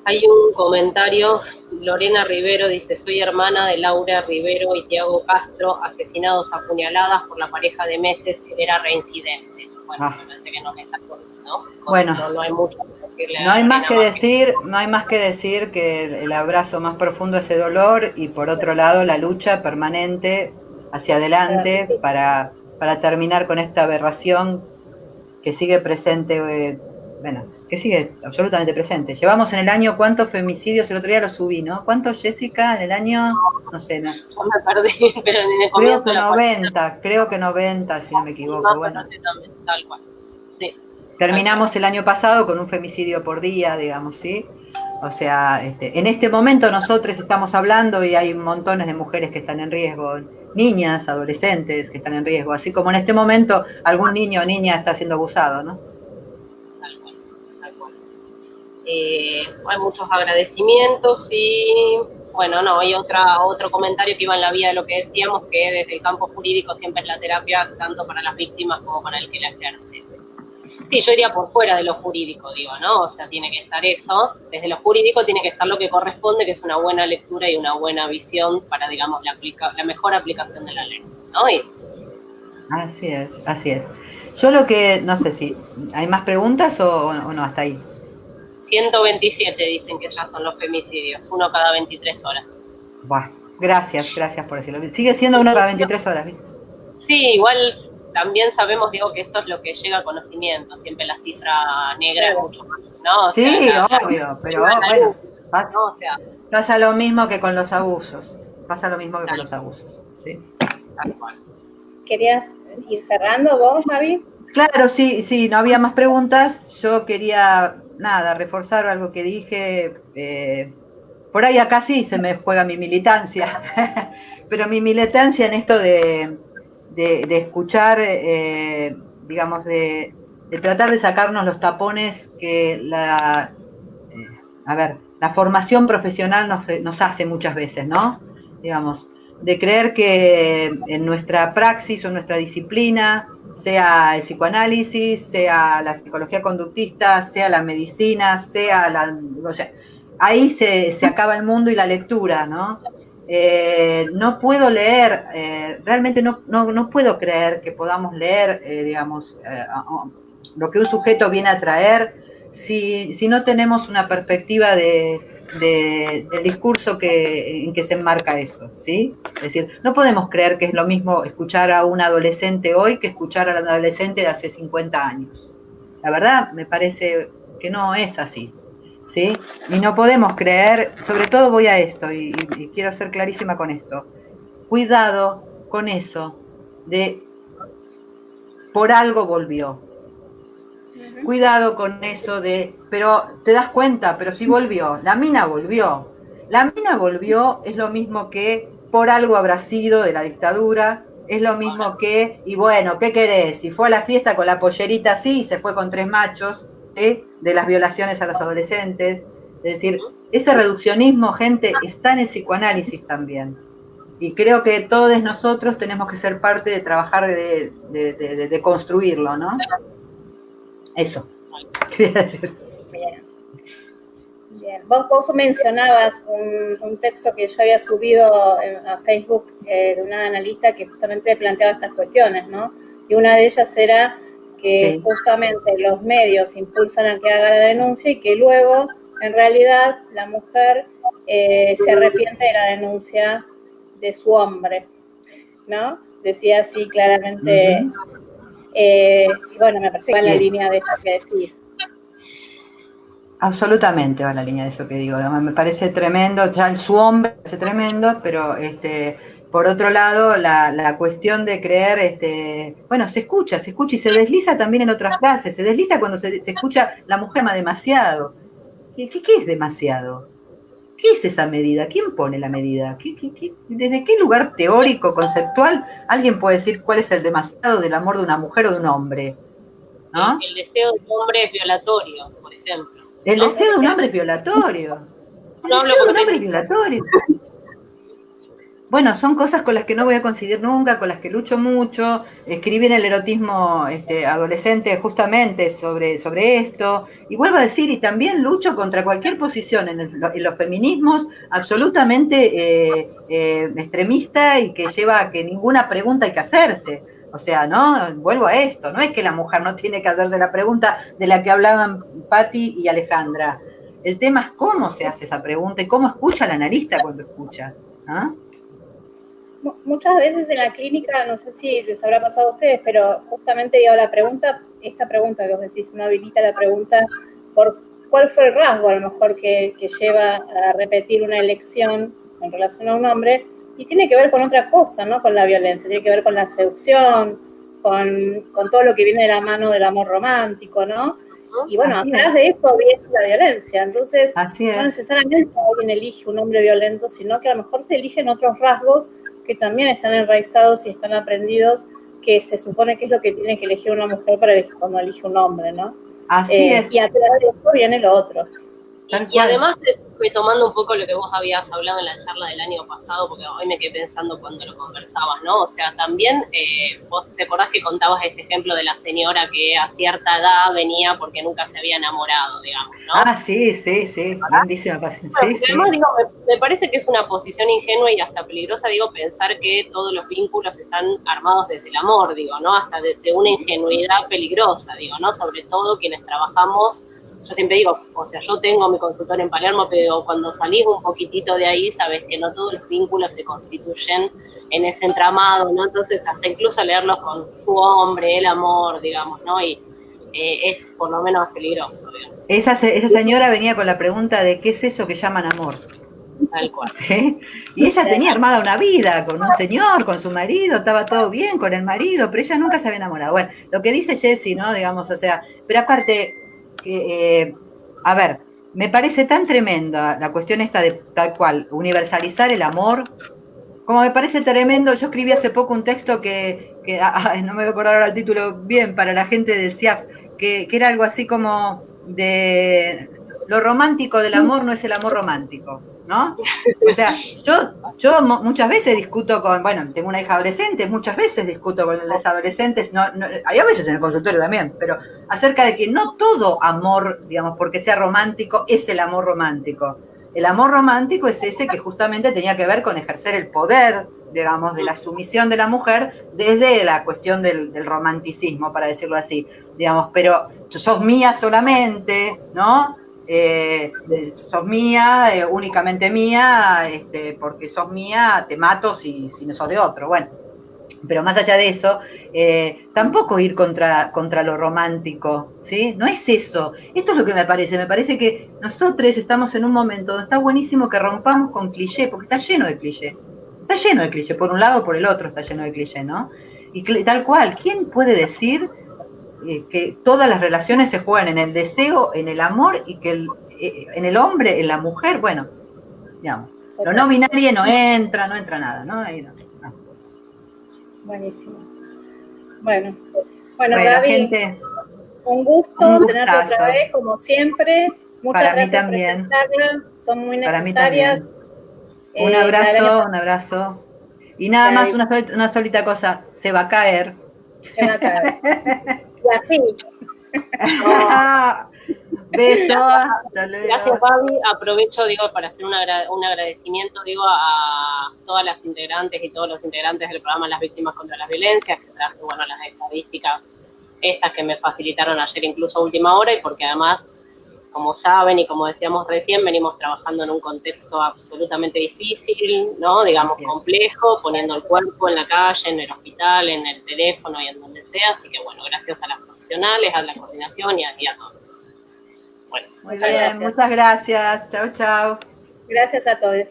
Hay un comentario, Lorena Rivero dice, soy hermana de Laura Rivero y Tiago Castro, asesinados a puñaladas por la pareja de meses, era reincidente. Bueno, me parece que no me está ¿no? Bueno, no hay mucho que decirle. No hay más que decir que el abrazo más profundo es el dolor, y por otro lado la lucha permanente hacia adelante para terminar con esta aberración que sigue presente, que sigue absolutamente presente. Llevamos en el año, ¿cuántos femicidios? El otro día lo subí, ¿no? ¿Cuántos, Jessica, en el año? No sé, no. Yo me perdí, pero en el comienzo creo que 90, si no me equivoco. Más bueno, tal cual. Sí. Terminamos el año pasado con un femicidio por día, digamos, ¿sí? O sea, en este momento nosotros estamos hablando y hay montones de mujeres que están en riesgo, niñas, adolescentes que están en riesgo, así como en este momento algún niño o niña está siendo abusado, ¿no? Tal cual. Hay muchos agradecimientos y, bueno, no, hay otro comentario que iba en la vía de lo que decíamos, que desde el campo jurídico siempre es la terapia, tanto para las víctimas como para el que la ejerce. Sí, yo iría por fuera de lo jurídico, digo, ¿no? O sea, tiene que estar eso. Desde lo jurídico tiene que estar lo que corresponde, que es una buena lectura y una buena visión para, digamos, la mejor aplicación de la ley, ¿no? Así es, así es. Yo lo que, no sé si, ¿hay más preguntas o no, hasta ahí? 127 dicen que ya son los femicidios, uno cada 23 horas. Buah, gracias por decirlo. Sigue siendo uno cada 23 horas, ¿viste? Sí, igual también sabemos, digo, que esto es lo que llega a conocimiento, siempre la cifra negra es mucho más, ¿no? O Sí, sea, obvio, pero bueno, pasa, ¿no? O sea, pasa lo mismo que con los abusos. Pasa lo mismo que con tal, los abusos, ¿sí? tal cual. ¿Querías ir cerrando vos, Javi? Claro, sí, no había más preguntas. Yo quería, nada, reforzar algo que dije. Por ahí acá sí se me juega mi militancia, pero mi militancia en esto de escuchar, digamos, de tratar de sacarnos los tapones que la formación profesional nos hace muchas veces, ¿no? Digamos, de creer que en nuestra praxis o en nuestra disciplina, sea el psicoanálisis, sea la psicología conductista, sea la medicina, o sea, ahí se acaba el mundo y la lectura, ¿no? No puedo leer, realmente no puedo creer que podamos leer, digamos, lo que un sujeto viene a traer si no tenemos una perspectiva del discurso en que se enmarca eso, ¿sí? Es decir, no podemos creer que es lo mismo escuchar a un adolescente hoy que escuchar a un adolescente de hace 50 años. La verdad, me parece que no es así, ¿sí? Y no podemos creer, sobre todo voy a esto, y quiero ser clarísima con esto, cuidado con eso de por algo volvió. Cuidado con eso pero te das cuenta, pero sí volvió. La mina volvió. La mina volvió es lo mismo que por algo habrá sido de la dictadura, es lo mismo que, y bueno, ¿qué querés? Si fue a la fiesta con la pollerita así, se fue con 3 machos, ¿sí? De las violaciones a los adolescentes. Es decir, ese reduccionismo, gente, está en el psicoanálisis también. Y creo que todos nosotros tenemos que ser parte de trabajar, de construirlo, ¿no? Eso, quería decir. Bien. Bien. Vos mencionabas un texto que yo había subido a Facebook de una analista que justamente planteaba estas cuestiones, ¿no? Y una de ellas era que Sí. justamente los medios impulsan a que haga la denuncia y que luego, en realidad, la mujer se arrepiente de la denuncia de su hombre, ¿no? Decía así claramente. Y bueno, me parece que va en la línea de esto que decís. Absolutamente va en la línea de eso que digo. Me parece tremendo, ya su hombre parece tremendo, pero por otro lado, la cuestión de creer, bueno, se escucha y se desliza también en otras frases. Se desliza cuando se escucha la mujer ama demasiado. ¿Qué es demasiado? ¿Qué es esa medida? ¿Quién pone la medida? ¿Desde qué lugar teórico, conceptual, alguien puede decir cuál es el demasiado del amor de una mujer o de un hombre? ¿No? El deseo de un hombre es violatorio, por ejemplo. El ¿no? deseo de un hombre es violatorio. El No hablo deseo de con un hombre es violatorio. Bueno, son cosas con las que no voy a coincidir nunca, con las que lucho mucho. Escribí en el erotismo adolescente justamente sobre esto. Y vuelvo a decir, y también lucho contra cualquier posición en los feminismos absolutamente extremista y que lleva a que ninguna pregunta hay que hacerse. O sea, ¿no? Vuelvo a esto. No es que la mujer no tiene que hacerse la pregunta de la que hablaban Patti y Alejandra. El tema es cómo se hace esa pregunta y cómo escucha el analista cuando escucha. ¿Ah? Muchas veces en la clínica, no sé si les habrá pasado a ustedes, pero justamente digo, esta pregunta que vos decís, uno habilita la pregunta por cuál fue el rasgo a lo mejor que lleva a repetir una elección en relación a un hombre, y tiene que ver con otra cosa, ¿no? Con la violencia, tiene que ver con la seducción, con todo lo que viene de la mano del amor romántico, ¿no? Y bueno, atrás de eso viene la violencia, entonces no necesariamente alguien elige un hombre violento, sino que a lo mejor se eligen otros rasgos que también están enraizados y están aprendidos, que se supone que es lo que tiene que elegir una mujer cuando elige un hombre, ¿no? Así es. Y atrás de eso viene lo otro. Y además, retomando un poco lo que vos habías hablado en la charla del año pasado, porque hoy me quedé pensando cuando lo conversabas, ¿no? O sea, también vos te acordás que contabas este ejemplo de la señora que a cierta edad venía porque nunca se había enamorado, digamos, ¿no? Ah, sí, lindísima paciencia. Bueno, además, digo, me parece que es una posición ingenua y hasta peligrosa, digo, pensar que todos los vínculos están armados desde el amor, digo, ¿no? Hasta de una ingenuidad peligrosa, digo, ¿no? Sobre todo quienes trabajamos. Yo siempre digo, o sea, yo tengo mi consultorio en Palermo, pero cuando salís un poquitito de ahí, sabes que no todos los vínculos se constituyen en ese entramado, ¿no? Entonces, hasta incluso leerlos con su hombre, el amor, digamos, ¿no? Y es por lo menos peligroso, digamos. Esa señora venía con la pregunta de qué es eso que llaman amor. Tal cual. ¿Sí? Y ella tenía armada una vida con un señor, con su marido, estaba todo bien con el marido, pero ella nunca se había enamorado. Bueno, lo que dice Jessie, ¿no? Digamos, o sea, pero aparte, a ver, me parece tan tremenda la cuestión esta de tal cual, universalizar el amor, como me parece tremendo. Yo escribí hace poco un texto que no me voy a acordar ahora el título bien, para la gente del CIAF, que era algo así como de lo romántico del amor no es el amor romántico, ¿no? O sea, yo muchas veces discuto con, bueno, tengo una hija adolescente, muchas veces discuto con los adolescentes, hay a veces en el consultorio también, pero acerca de que no todo amor, digamos, porque sea romántico, es el amor romántico. El amor romántico es ese que justamente tenía que ver con ejercer el poder, digamos, de la sumisión de la mujer desde la cuestión del romanticismo, para decirlo así, digamos, pero sos mía solamente, ¿no? Sos mía, únicamente mía, porque sos mía, te mato si no sos de otro, bueno. Pero más allá de eso, tampoco ir contra lo romántico, ¿sí? No es eso. Esto es lo que me parece que nosotros estamos en un momento donde está buenísimo que rompamos con cliché, porque está lleno de cliché. Está lleno de cliché, por un lado o por el otro está lleno de cliché, ¿no? Y tal cual, ¿quién puede decir que todas las relaciones se juegan en el deseo, en el amor y que en el hombre, en la mujer, bueno, digamos, lo no binario no entra nada, ¿no? Ahí no. Buenísimo. Bueno, Gaby, gente, un gusto tenerte otra vez, como siempre. Muchas para gracias mí también. por esta charla, son muy necesarias. Un abrazo. Y nada más, una solita cosa, se va a caer. Se va a caer. Y así. Beso. Gracias, Gaby. Aprovecho, digo, para hacer un agradecimiento, digo, a todas las integrantes y todos los integrantes del programa Las Víctimas contra las Violencias, que traje, bueno, las estadísticas estas que me facilitaron ayer incluso a última hora, y porque además, como saben y como decíamos recién, venimos trabajando en un contexto absolutamente difícil, ¿no? Digamos, complejo, poniendo el cuerpo en la calle, en el hospital, en el teléfono y en donde sea. Así que, bueno, gracias a las profesionales, a la coordinación y a todos. Bueno, muy bien, muchas gracias. Chau, chau. Gracias a todos.